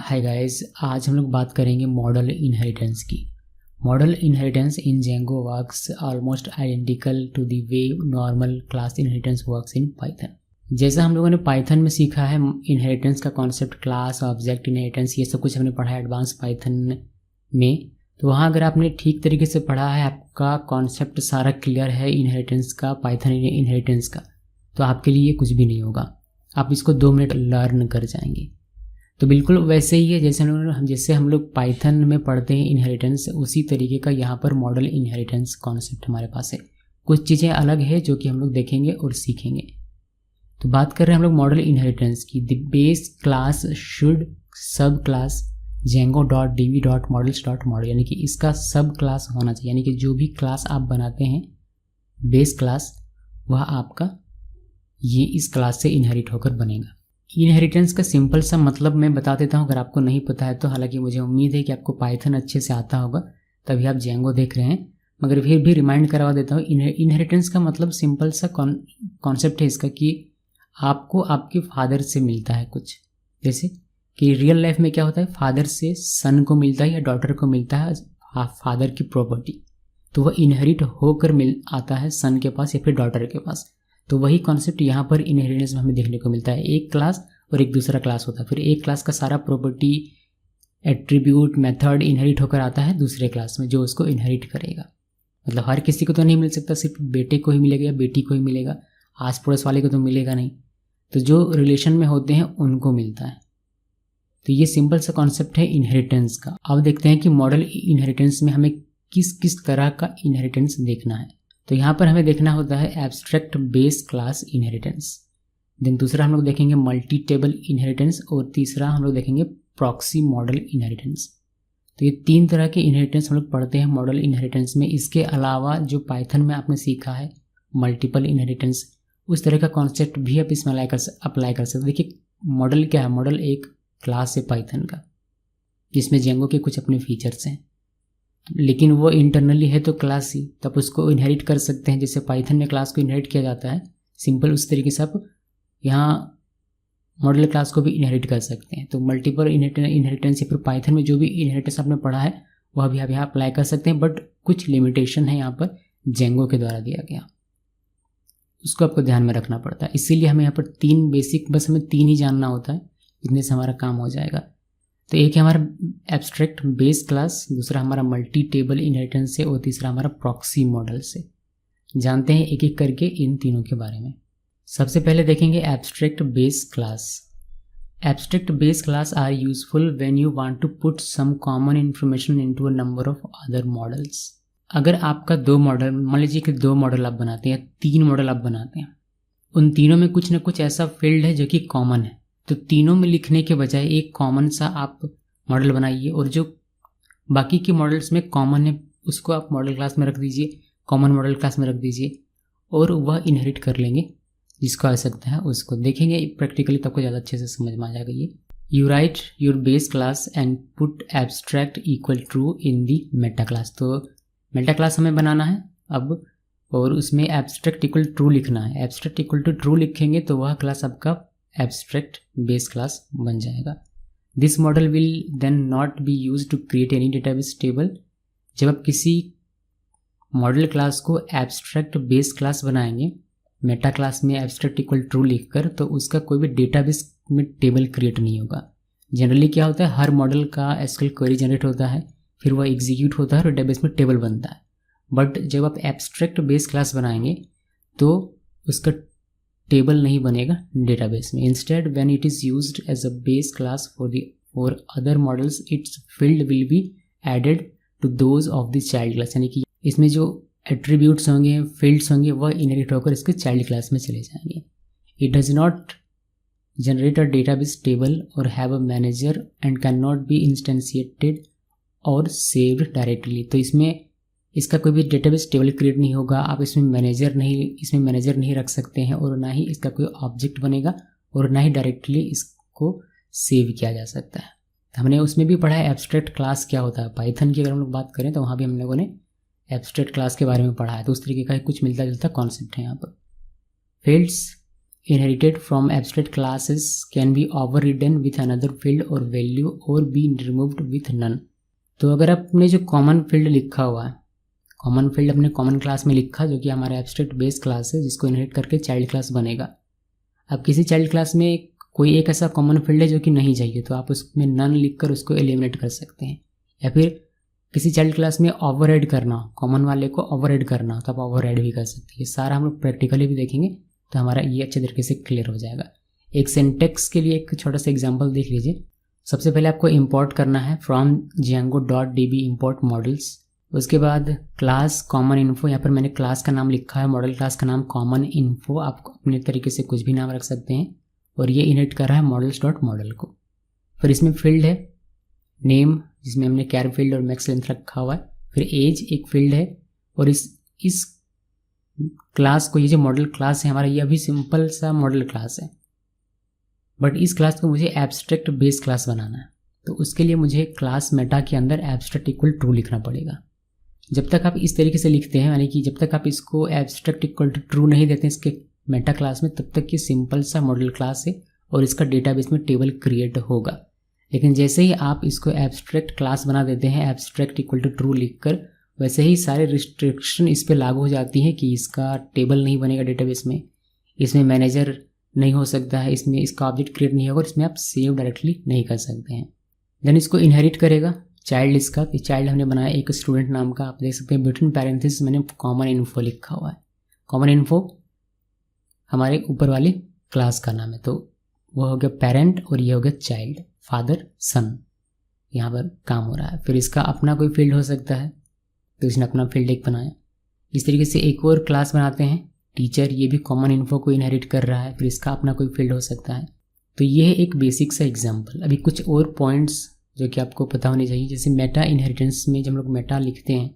Hi guys, आज हम लोग बात करेंगे मॉडल इनहेरिटेंस की। Model inheritance in Django works almost identical to the way normal class inheritance works in Python. जैसा हम लोगों ने पाइथन में सीखा है इनहेरिटेंस का कॉन्सेप्ट, क्लास, ऑब्जेक्ट इनहेरिटेंस, ये सब कुछ हमने पढ़ा है एडवांस पाइथन में। तो वहाँ अगर आपने ठीक तरीके से पढ़ा है, आपका कॉन्सेप्ट सारा क्लियर है इनहेरिटेंस का, पाइथन इनहेरिटेंस का, तो आपके लिए कुछ भी नहीं होगा। आप इसको 2 मिनट लर्न कर जाएंगे। तो बिल्कुल वैसे ही है जैसे हम लोग पाइथन में पढ़ते हैं इनहेरिटेंस, उसी तरीके का यहाँ पर मॉडल इनहेरिटेंस कॉन्सेप्ट हमारे पास है। कुछ चीज़ें अलग है जो कि हम लोग देखेंगे और सीखेंगे। तो बात कर रहे हैं हम लोग मॉडल इनहेरिटेंस की। द बेस क्लास शुड सब क्लास django.db.models.model, यानी कि इसका सब क्लास होना चाहिए, यानी कि जो भी क्लास आप बनाते हैं बेस क्लास, वह आपका ये इस क्लास से इनहेरिट होकर बनेगा। इनहेरिटेंस का सिंपल सा मतलब मैं बता देता हूँ अगर आपको नहीं पता है तो। हालांकि मुझे उम्मीद है कि आपको पाइथन अच्छे से आता होगा, तभी आप जेंगो देख रहे हैं, मगर फिर भी रिमाइंड करवा देता हूँ। इनहेरिटेंस का मतलब सिंपल सा कॉन्सेप्ट है इसका कि आपको आपके फादर से मिलता है कुछ। जैसे कि रियल लाइफ में क्या होता है, फादर से सन को मिलता है या डॉटर को मिलता है फादर की प्रॉपर्टी, तो वह इनहेरिट होकर आता है सन के पास या फिर डॉटर के पास। तो वही कॉन्सेप्ट यहाँ पर इनहेरिटेंस में हमें देखने को मिलता है। एक क्लास और एक दूसरा क्लास होता है, फिर एक क्लास का सारा प्रॉपर्टी, एट्रीब्यूट, मेथड इनहेरिट होकर आता है दूसरे क्लास में, जो उसको इनहेरिट करेगा। मतलब हर किसी को तो नहीं मिल सकता, सिर्फ बेटे को ही मिलेगा या बेटी को ही मिलेगा, आस पड़ोस वाले को तो मिलेगा नहीं। तो जो रिलेशन में होते हैं उनको मिलता है। तो ये सिंपल सा कॉन्सेप्ट है इनहेरिटेंस का। अब देखते हैं कि मॉडल इनहेरिटेंस में हमें किस किस तरह का इनहेरिटेंस देखना है। तो यहाँ पर हमें देखना होता है abstract base class inheritance, then दूसरा हम लोग देखेंगे मल्टी टेबल इनहेरिटेंस, और तीसरा हम लोग देखेंगे प्रॉक्सी मॉडल इनहेरिटेंस। तो ये 3 तरह के इनहेरिटेंस हम लोग पढ़ते हैं मॉडल इनहेरिटेंस में। इसके अलावा जो पाइथन में आपने सीखा है मल्टीपल इनहेरिटेंस, उस तरह का कॉन्सेप्ट भी आप इसमें अप्लाई कर सकते। देखिए मॉडल क्या है, मॉडल एक क्लास है पाइथन का, जिसमें जेंगो के कुछ अपने फीचर्स हैं, लेकिन वो इंटरनली है तो क्लास ही, तब उसको इनहेरिट कर सकते हैं। जैसे पाइथन में क्लास को इनहेरिट किया जाता है सिंपल, उस तरीके से आप यहाँ मॉडल क्लास को भी इनहेरिट कर सकते हैं। तो मल्टीपल इनहेरिटेंस या फिर पाइथन में जो भी इनहेरिटेंस आपने पढ़ा है वह भी आप यहाँ अप्लाई कर सकते हैं, बट कुछ लिमिटेशन है यहाँ पर जेंगो के द्वारा दिया गया, उसको आपको ध्यान में रखना पड़ता है। इसीलिए हमें यहाँ पर 3 बेसिक, बस हमें 3 ही जानना होता है, इतने से हमारा काम हो जाएगा। तो एक है हमारा एब्स्ट्रैक्ट बेस क्लास, दूसरा हमारा मल्टी टेबल इनहेरिटेंस से, और तीसरा हमारा प्रॉक्सी मॉडल से। जानते हैं एक एक करके इन तीनों के बारे में। सबसे पहले देखेंगे abstract base class. Abstract base class are useful when you want to put some common information into a number of other models. अगर आपका 2 मॉडल, मान लीजिए कि 2 मॉडल आप बनाते हैं, 3 मॉडल आप बनाते हैं, उन तीनों में कुछ ना कुछ ऐसा फील्ड है जो कि कॉमन है, तो तीनों में लिखने के बजाय एक कॉमन सा आप मॉडल बनाइए, और जो बाकी के मॉडल्स में कॉमन है उसको आप मॉडल क्लास में रख दीजिए, कॉमन मॉडल क्लास में रख दीजिए, और वह इनहेरिट कर लेंगे जिसको आवश्यकता है उसको। देखेंगे प्रैक्टिकली तो आपको ज़्यादा अच्छे से समझ में आ जाएगा ये। You right your base class and put abstract equal true in the Meta class. तो मेटा क्लास हमें बनाना है अब, और उसमें एब्स्ट्रैक्ट इक्वल ट्रू लिखना है। एब्स्ट्रैक्ट इक्वल टू ट्रू लिखेंगे तो वह क्लास आपका एब्स्ट्रैक्ट बेस क्लास बन जाएगा। This model will then not be use to create any database table. जब आप किसी मॉडल क्लास को एब्स्ट्रैक्ट बेस क्लास बनाएंगे मेटा क्लास में एब्स्ट्रैक्ट इक्वल ट्रू लिखकर, तो उसका कोई भी डेटाबेस में टेबल क्रिएट नहीं होगा। जनरली क्या होता है, हर मॉडल का एसक्यूएल क्वेरी जनरेट होता है, फिर वह एग्जीक्यूट होता है और डेटाबेस में टेबल बनता है। बट जब आप एब्स्ट्रैक्ट बेस क्लास बनाएंगे तो उसका टेबल नहीं बनेगा डेटाबेस में। Instead when it is used as a base class for other models, its field will be added to those of the child class, यानी कि इसमें जो एट्रीब्यूट्स होंगे, फील्ड्स होंगे, वह इनहेरिट होकर इसके चाइल्ड क्लास में चले जाएंगे। It does not generate a database table और have a manager and can not be instantiated और सेव्ड डायरेक्टली। तो इसमें इसका कोई भी डेटाबेस टेबल क्रिएट नहीं होगा, आप इसमें मैनेजर नहीं रख सकते हैं, और ना ही इसका कोई ऑब्जेक्ट बनेगा, और ना ही डायरेक्टली इसको सेव किया जा सकता है। हमने उसमें भी पढ़ा है एब्स्ट्रैक्ट क्लास क्या होता है। पाइथन की अगर हम लोग बात करें तो वहाँ भी हम लोगों ने एब्स्ट्रैक्ट क्लास के बारे में पढ़ा है, तो उस तरीके का कुछ मिलता जुलता कॉन्सेप्ट है यहाँ पर। Fields inherited from abstract classes can be overridden with another field और वैल्यू और बी रिमूव्ड विथ नन। तो अगर आपने जो कॉमन फील्ड लिखा हुआ है, कॉमन फील्ड अपने कॉमन क्लास में लिखा जो कि हमारा एब्स्ट्रैक्ट बेस क्लास है जिसको इनहेरिट करके चाइल्ड क्लास बनेगा। अब किसी चाइल्ड क्लास में कोई एक ऐसा कॉमन फील्ड है जो कि नहीं चाहिए तो आप उसमें नन लिखकर उसको एलिमिनेट कर सकते हैं। या फिर किसी चाइल्ड क्लास में ओवरराइड करना, कॉमन वाले को ओवरराइड करना तो आप ओवरराइड भी कर सकते हैं। ये सारा हम लोग प्रैक्टिकली भी देखेंगे तो हमारा ये अच्छे तरीके से क्लियर हो जाएगा। एक सिंटेक्स के लिए एक छोटा सा एग्जांपल देख लीजिए। सबसे पहले आपको इंपोर्ट करना है फ्रॉम django.db import models। उसके बाद क्लास कॉमन इन्फो, यहाँ पर मैंने क्लास का नाम लिखा है, मॉडल क्लास का नाम कॉमन इन्फो, आप अपने तरीके से कुछ भी नाम रख सकते हैं। और ये इनहेरिट कर रहा है models.model को। फिर इसमें फील्ड है नेम जिसमें हमने कैर फील्ड और मैक्स लेंथ रखा हुआ है। फिर एज एक फील्ड है और इस क्लास को, ये जो मॉडल क्लास है हमारा, ये अभी सिंपल सा मॉडल क्लास है बट इस क्लास को मुझे एब्स्ट्रैक्ट बेस क्लास बनाना है। तो उसके लिए मुझे क्लास मेटा के अंदर एब्स्ट्रैक्ट इक्वल ट्रू लिखना पड़ेगा। जब तक आप इस तरीके से लिखते हैं, यानी कि जब तक आप इसको एब्स्ट्रैक्ट इक्वल टू ट्रू नहीं देते इसके मेटा क्लास में, तब तक ये सिंपल सा मॉडल क्लास है और इसका डेटाबेस में टेबल क्रिएट होगा। लेकिन जैसे ही आप इसको एब्स्ट्रैक्ट क्लास बना देते हैं एब्स्ट्रैक्ट इक्वल टू ट्रू लिखकर, वैसे ही सारे रिस्ट्रिक्शन इस पर लागू हो जाती हैं कि इसका टेबल नहीं बनेगा डेटाबेस में, इसमें मैनेजर नहीं हो सकता है, इसमें इसका ऑब्जेक्ट क्रिएट नहीं होगा और इसमें आप सेव डायरेक्टली नहीं कर सकते हैं। देन इसको इनहेरिट करेगा चाइल्ड इसका, कि चाइल्ड हमने बनाया एक स्टूडेंट नाम का, आप देख सकते हैं बिटवीन पैरेंथेसिस मैंने कॉमन इन्फो लिखा हुआ है। कॉमन इन्फो हमारे ऊपर वाली क्लास का नाम है, तो वो हो गया पेरेंट और ये हो गया चाइल्ड, फादर सन, यहाँ पर काम हो रहा है। फिर इसका अपना कोई फील्ड हो सकता है तो इसने अपना फील्ड एक बनाया। इस तरीके से एक और क्लास बनाते हैं टीचर, ये भी कॉमन इन्फो को इनहेरिट कर रहा है, फिर इसका अपना कोई फील्ड हो सकता है। तो ये है एक बेसिक सा एग्जांपल। अभी कुछ और पॉइंट्स जो कि आपको पता होने चाहिए, जैसे मेटा इनहेरिटेंस में जब हम लोग मेटा लिखते हैं,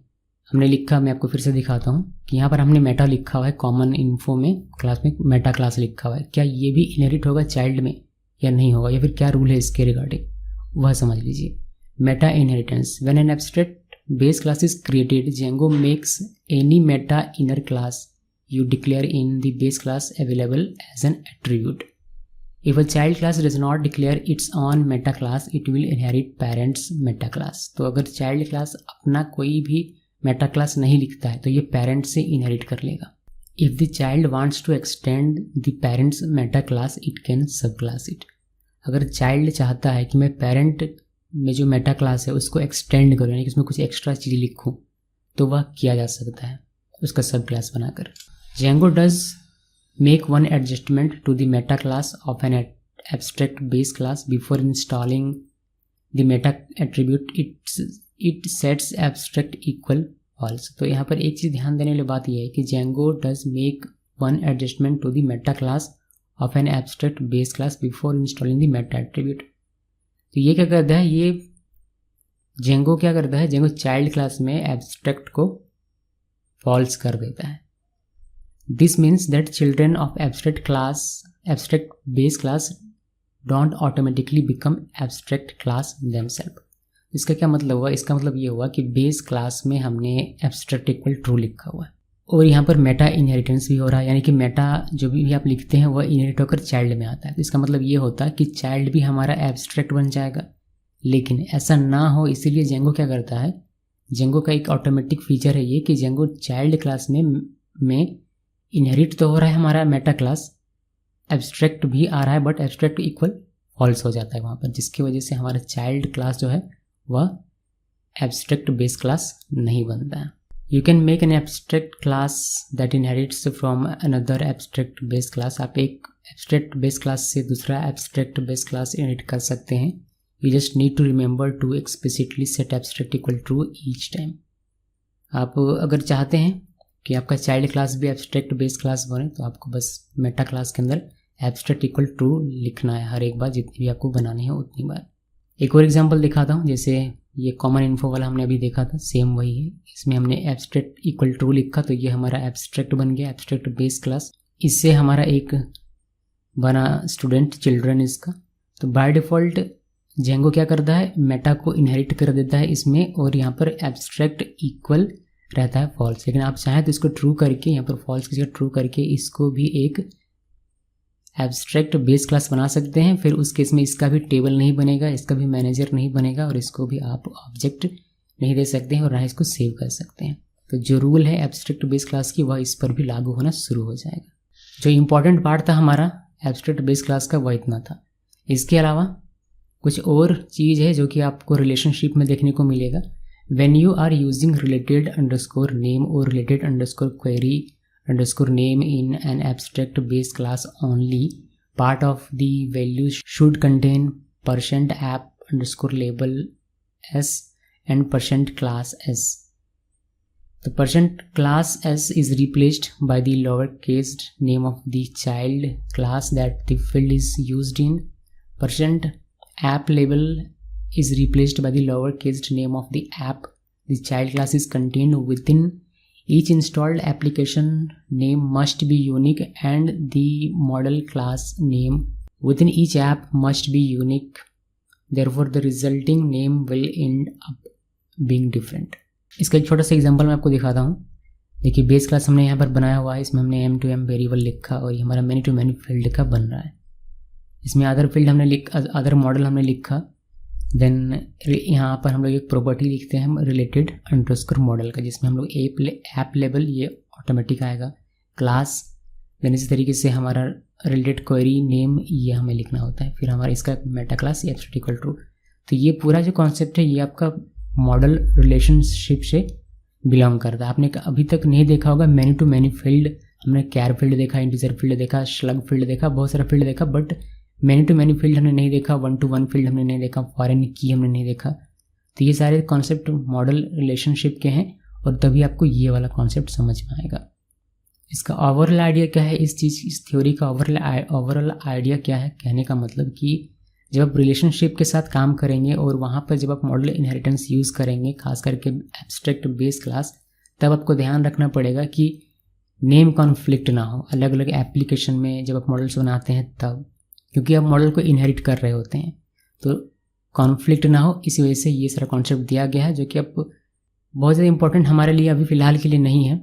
हमने लिखा, मैं आपको फिर से दिखाता हूँ कि यहाँ पर हमने मेटा लिखा हुआ है, कॉमन इन्फो में क्लास में मेटा क्लास लिखा हुआ है। क्या ये भी इनहेरिट होगा चाइल्ड में या नहीं होगा, या फिर क्या रूल है इसके रिगार्डिंग, वह समझ लीजिए। Meta inheritance, when an abstract base class is created, Django makes any meta inner class you declare in the base class available as an attribute. If a child class does not declare its own meta class, it will inherit parents meta class. तो अगर child class अपना कोई भी meta class नहीं लिखता है तो ये parents से inherit कर लेगा। If the child wants to extend the parents meta class, it can subclass it. अगर child चाहता है कि मैं parent में जो मेटा क्लास है उसको एक्सटेंड करूँ, यानी कि उसमें कुछ एक्स्ट्रा चीज़ लिखूँ, तो वह किया जा सकता है उसका सब क्लास बनाकर। Django does make one adjustment to the meta class of an abstract base class before installing the meta attribute. It sets abstract equal false. तो यहाँ पर एक चीज़ ध्यान देने वाली बात यह है कि Django does make one adjustment to the meta class of an abstract base class before installing the meta attribute. तो ये क्या करता है, ये Django क्या करता है, Django चाइल्ड क्लास में एब्स्ट्रैक्ट को फॉल्स कर देता है। This means that children of abstract base class don't automatically become abstract class themselves. इसका क्या मतलब हुआ, इसका मतलब ये हुआ कि बेस क्लास में हमने एब्स्ट्रैक्ट इक्वल ट्रू लिखा हुआ है और यहाँ पर मेटा इनहेरिटेंस भी हो रहा है, यानी कि मेटा जो भी आप लिखते हैं वह इनहेरिट होकर चाइल्ड में आता है। तो इसका मतलब ये होता है कि चाइल्ड भी हमारा एब्स्ट्रैक्ट बन जाएगा। लेकिन ऐसा ना हो, इसीलिए Django क्या करता है, Django का एक ऑटोमेटिक फीचर है ये कि Django चाइल्ड क्लास में इनहेरिट तो हो रहा है हमारा मेटा क्लास, एब्स्ट्रैक्ट भी आ रहा है बट एब्स्ट्रैक्ट इक्वल फॉल्स हो जाता है वहाँ पर, जिसकी वजह से हमारा चाइल्ड क्लास जो है वह एब्स्ट्रैक्ट बेस क्लास नहीं बनता है। You can make an abstract class that inherits from another abstract base class. आप एक abstract base class से दूसरा abstract base class inherit कर सकते हैं। You just need to remember to explicitly set abstract equal true each time. आप अगर चाहते हैं कि आपका चाइल्ड क्लास भी abstract base class बने तो आपको बस मेटा क्लास के अंदर abstract equal true लिखना है हर एक बार, जितनी भी आपको बनानी है उतनी बार। एक और एग्जाम्पल दिखाता हूँ, जैसे ये कॉमन इन्फो वाला हमने अभी देखा था, सेम वही है। इसमें हमने एब्स्ट्रैक्ट इक्वल ट्रू लिखा तो ये हमारा एब्स्ट्रैक्ट बन गया, एब्स्ट्रैक्ट बेस क्लास। इससे हमारा एक बना स्टूडेंट चिल्ड्रन इसका। तो बाय डिफ़ॉल्ट Django क्या करता है, मेटा को इनहेरिट कर देता है इसमें और यहाँ पर एब्स्ट्रैक्ट इक्वल रहता है फॉल्स। लेकिन आप चाहें तो इसको ट्रू करके, यहाँ पर फॉल्स की जगह ट्रू करके इसको भी एक एब्स्ट्रैक्ट बेस क्लास बना सकते हैं। फिर उस केस में इसका भी टेबल नहीं बनेगा, इसका भी मैनेजर नहीं बनेगा और इसको भी आप ऑब्जेक्ट नहीं दे सकते हैं और ना इसको सेव कर सकते हैं। तो जो रूल है एब्स्ट्रैक्ट बेस क्लास की वह इस पर भी लागू होना शुरू हो जाएगा। जो इम्पॉर्टेंट पार्ट था हमारा एब्स्ट्रैक्ट बेस क्लास का वह इतना था। इसके अलावा कुछ और चीज़ है जो कि आपको रिलेशनशिप में देखने को मिलेगा। When you are using related underscore name और related underscore query underscore name in an abstract base class only part of the value should contain percent app underscore label s and %class s. The %class s is replaced by the lowercase name of the child class that the field is used in. %app label is replaced by the lowercase name of the app the child class is contained within. Each installed application name must be unique and the model class name within each app must be unique. Therefore, the resulting name will end up being different. इसका एक छोटा सा example मैं आपको दिखाता हूँ। देखिए base class हमने यहाँ पर बनाया हुआ है, इसमें हमने m2m वेरिएबल लिखा और ये हमारा मैनी टू मैनी फील्ड का बन रहा है। इसमें अदर फील्ड हमने अदर मॉडल हमने लिखा। देन यहाँ पर हम लोग एक प्रॉपर्टी लिखते हैं हम रिलेटेड अंडरस्कोर मॉडल का, जिसमें हम लोग ऐप लेवल ये ऑटोमेटिक आएगा, क्लास देन इसी तरीके से हमारा रिलेटेड क्वेरी नेम ये हमें लिखना होता है। फिर हमारा इसका meta class abstract equal to. तो ये पूरा जो कॉन्सेप्ट है ये आपका मॉडल रिलेशनशिप से बिलोंग करता है। आपने अभी तक नहीं देखा होगा मैनी टू मैनी फील्ड, हमने कैर फील्ड देखा, इंटीजर फील्ड देखा, स्लग फील्ड देखा, बहुत सारा फील्ड देखा, but many to many field हमने नहीं देखा, 1 to 1 फील्ड हमने नहीं देखा, फॉरेन की हमने नहीं देखा। तो ये सारे कॉन्सेप्ट मॉडल रिलेशनशिप के हैं और तभी आपको ये वाला कॉन्सेप्ट समझ में आएगा। इसका ओवरऑल आइडिया क्या है, इस थ्योरी का ओवरऑल आइडिया क्या है, कहने का मतलब कि जब आप रिलेशनशिप के साथ काम करेंगे और वहाँ पर जब आप मॉडल इनहेरिटेंस यूज़ करेंगे, खास करके एब्स्ट्रैक्ट बेस क्लास, तब आपको ध्यान रखना पड़ेगा कि नेम कॉन्फ्लिक्ट ना हो अलग अलग एप्लीकेशन में जब आप मॉडल्स बनाते हैं तब, क्योंकि आप मॉडल को इनहेरिट कर रहे होते हैं तो कॉन्फ्लिक्ट ना हो। इसी वजह से ये सारा कॉन्सेप्ट दिया गया है जो कि अब बहुत ज़्यादा इंपॉर्टेंट हमारे लिए अभी फ़िलहाल के लिए नहीं है।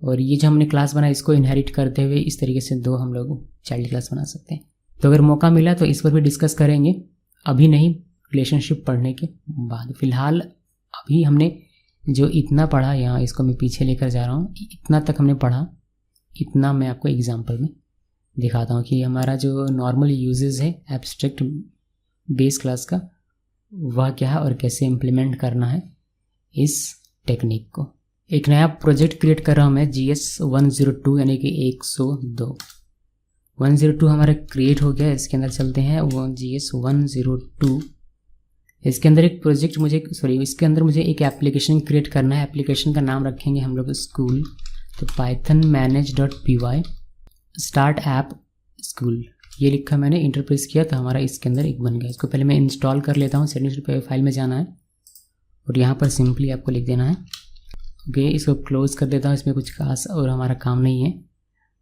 और ये जो हमने क्लास बनाया इसको इनहेरिट करते हुए इस तरीके से 2 हम लोग चाइल्ड क्लास बना सकते हैं। तो अगर मौका मिला तो इस पर भी डिस्कस करेंगे, अभी नहीं, रिलेशनशिप पढ़ने के बाद। फ़िलहाल अभी हमने जो इतना पढ़ा, यहाँ इसको मैं पीछे लेकर जा रहा हूँ, इतना तक हमने पढ़ा, इतना मैं आपको एग्जांपल में दिखाता हूँ कि हमारा जो नॉर्मल यूजेस है एब्स्ट्रैक्ट बेस क्लास का वह क्या है और कैसे इम्प्लीमेंट करना है इस टेक्निक को। एक नया प्रोजेक्ट क्रिएट कर रहा हूँ मैं, GS102 यानी कि 102। 102 हमारा क्रिएट हो गया। इसके अंदर चलते हैं, वो GS102। इसके अंदर एक प्रोजेक्ट इसके अंदर मुझे एक एप्लीकेशन क्रिएट करना है। एप्लीकेशन का नाम रखेंगे हम लोग स्कूल। तो python manage.py start app school ये लिखा मैंने, इंटरप्रेस किया तो हमारा इसके अंदर एक बन गया। इसको पहले मैं इंस्टॉल कर लेता हूँ। settings.py फाइल में जाना है और यहाँ पर सिंपली आपको लिख देना है ओके। इसको क्लोज कर देता हूँ, इसमें कुछ खास और हमारा काम नहीं है,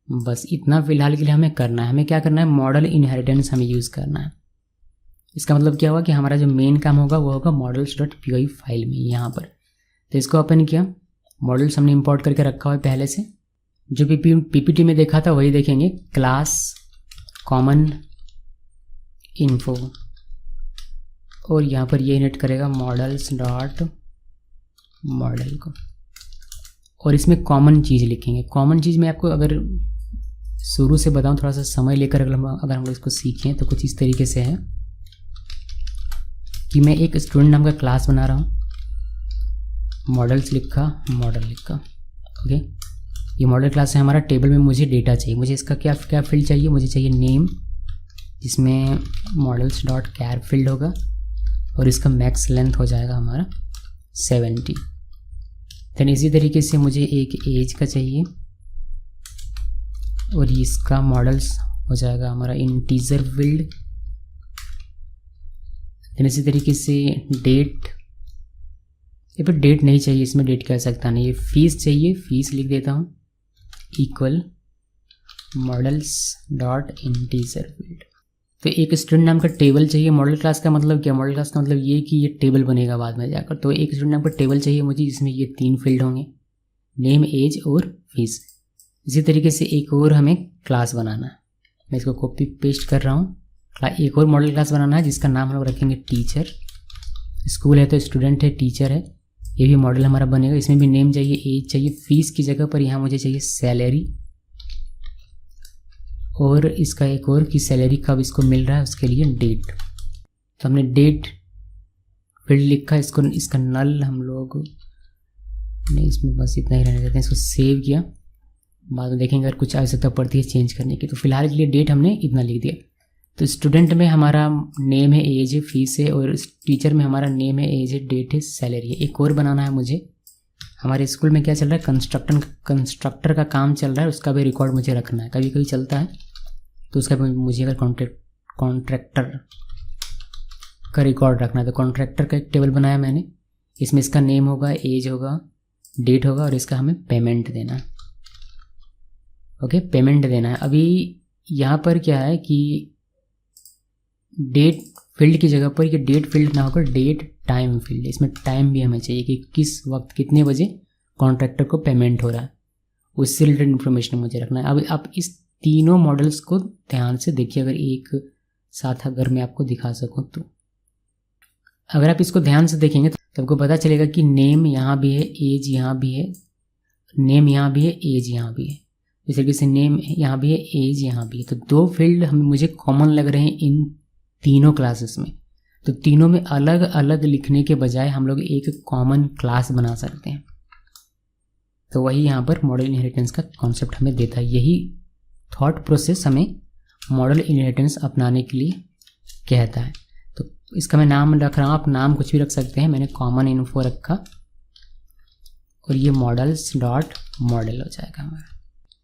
बस इतना फ़िलहाल के लिए हमें करना है। हमें क्या करना है, मॉडल इनहेरिटेंस हमें यूज़ करना है। इसका मतलब क्या हुआ कि हमारा जो मेन काम होगा वो होगा models.py फाइल में यहाँ पर। तो इसको ओपन किया, मॉडल्स हमने इंपोर्ट करके रखा हुआ है पहले से, जो पीपीटी में देखा था वही देखेंगे। क्लास कॉमन इन्फो और यहाँ पर ये इनिट करेगा models.model को, और इसमें कॉमन चीज़ लिखेंगे। कॉमन चीज़ में आपको अगर शुरू से बताऊँ, थोड़ा सा समय लेकर अगर हम लोग इसको सीखें तो कुछ इस तरीके से है कि मैं एक स्टूडेंट नाम का क्लास बना रहा हूँ, मॉडल्स लिखा, मॉडल लिखा ओके। ये मॉडल क्लास है हमारा। टेबल में मुझे डेटा चाहिए, मुझे इसका क्या फील्ड चाहिए, मुझे चाहिए नेम, जिसमें models.char फील्ड होगा और इसका मैक्स लेंथ हो जाएगा हमारा 70। देन इसी तरीके से मुझे एक एज का चाहिए और इसका मॉडल्स हो जाएगा हमारा इंटीजर फील्ड। देन इसी तरीके से डेट, ये पर डेट नहीं चाहिए, इसमें डेट कह सकता नहीं, ये फीस चाहिए, फीस लिख देता हूँ इक्वल models.integer फील्ड। तो एक स्टूडेंट नाम का टेबल चाहिए। मॉडल क्लास का मतलब क्या, मॉडल क्लास का मतलब ये कि ये टेबल बनेगा बाद में जाकर। तो एक स्टूडेंट नाम का टेबल चाहिए मुझे, जिसमें ये 3 फील्ड होंगे, नेम, एज और फीस। इसी तरीके से एक और हमें क्लास बनाना है। मैं इसको कॉपी पेस्ट कर रहा हूँ। एक और मॉडल क्लास बनाना है जिसका नाम हम लोग रखेंगे टीचर। स्कूल है तो स्टूडेंट है, टीचर है, ये भी मॉडल हमारा बनेगा। इसमें भी नेम चाहिए, एज चाहिए, फीस की जगह पर यहाँ मुझे चाहिए सैलरी, और इसका एक और कि सैलरी कब इसको मिल रहा है उसके लिए डेट। तो हमने डेट फील्ड लिखा, इसको इसका नल हम लोग नहीं, इसमें बस इतना ही रहने देते हैं। इसको सेव किया, बाद में देखेंगे अगर कुछ आवश्यकता पड़ती है चेंज करने की। तो फिलहाल के लिए डेट हमने इतना लिख दिया। तो स्टूडेंट में हमारा नेम है, एज है, फीस है, और टीचर में हमारा नेम है, एज है, डेट है, सैलरी है। एक और बनाना है मुझे। हमारे स्कूल में क्या चल रहा है, कंस्ट्रक्टर का काम चल रहा है, उसका भी रिकॉर्ड मुझे रखना है। कभी कभी चलता है तो उसका मुझे अगर कॉन्ट्रैक्टर का रिकॉर्ड रखना है तो कॉन्ट्रैक्टर का एक टेबल बनाया मैंने। इसमें इसका नेम होगा, एज होगा, डेट होगा, और इसका हमें पेमेंट देना है। ओके, पेमेंट देना है। अभी यहाँ पर क्या है कि डेट फील्ड की जगह पर ये डेट फील्ड ना होकर डेट टाइम फील्ड है। इसमें टाइम भी हमें चाहिए कि किस वक्त कितने बजे कॉन्ट्रैक्टर को पेमेंट हो रहा है, उससे रिलेटेड इन्फॉर्मेशन मुझे रखना है। अब आप इस तीनों मॉडल्स को ध्यान से देखिए, अगर एक साथ अगर मैं आपको दिखा सकूँ तो। अगर आप इसको ध्यान से देखेंगे तो आपको पता चलेगा कि नेम यहाँ भी है, एज यहाँ भी है, नेम यहाँ भी है, एज यहाँ भी है। इस तरीके से नेम यहाँ भी है, एज यहाँ भी है। तो दो फील्ड हमें मुझे कॉमन लग रहे हैं इन तीनों क्लासेस में। तो तीनों में अलग अलग लिखने के बजाय हम लोग एक कॉमन क्लास बना सकते हैं। तो वही यहाँ पर मॉडल इनहेरिटेंस का कॉन्सेप्ट हमें देता है। यही थॉट प्रोसेस हमें मॉडल इनहेरिटेंस अपनाने के लिए कहता है। तो इसका मैं नाम रख रहा हूँ, आप नाम कुछ भी रख सकते हैं। मैंने कॉमन इन्फो रखा और ये मॉडल्स डॉट मॉडल हो जाएगा हमारा।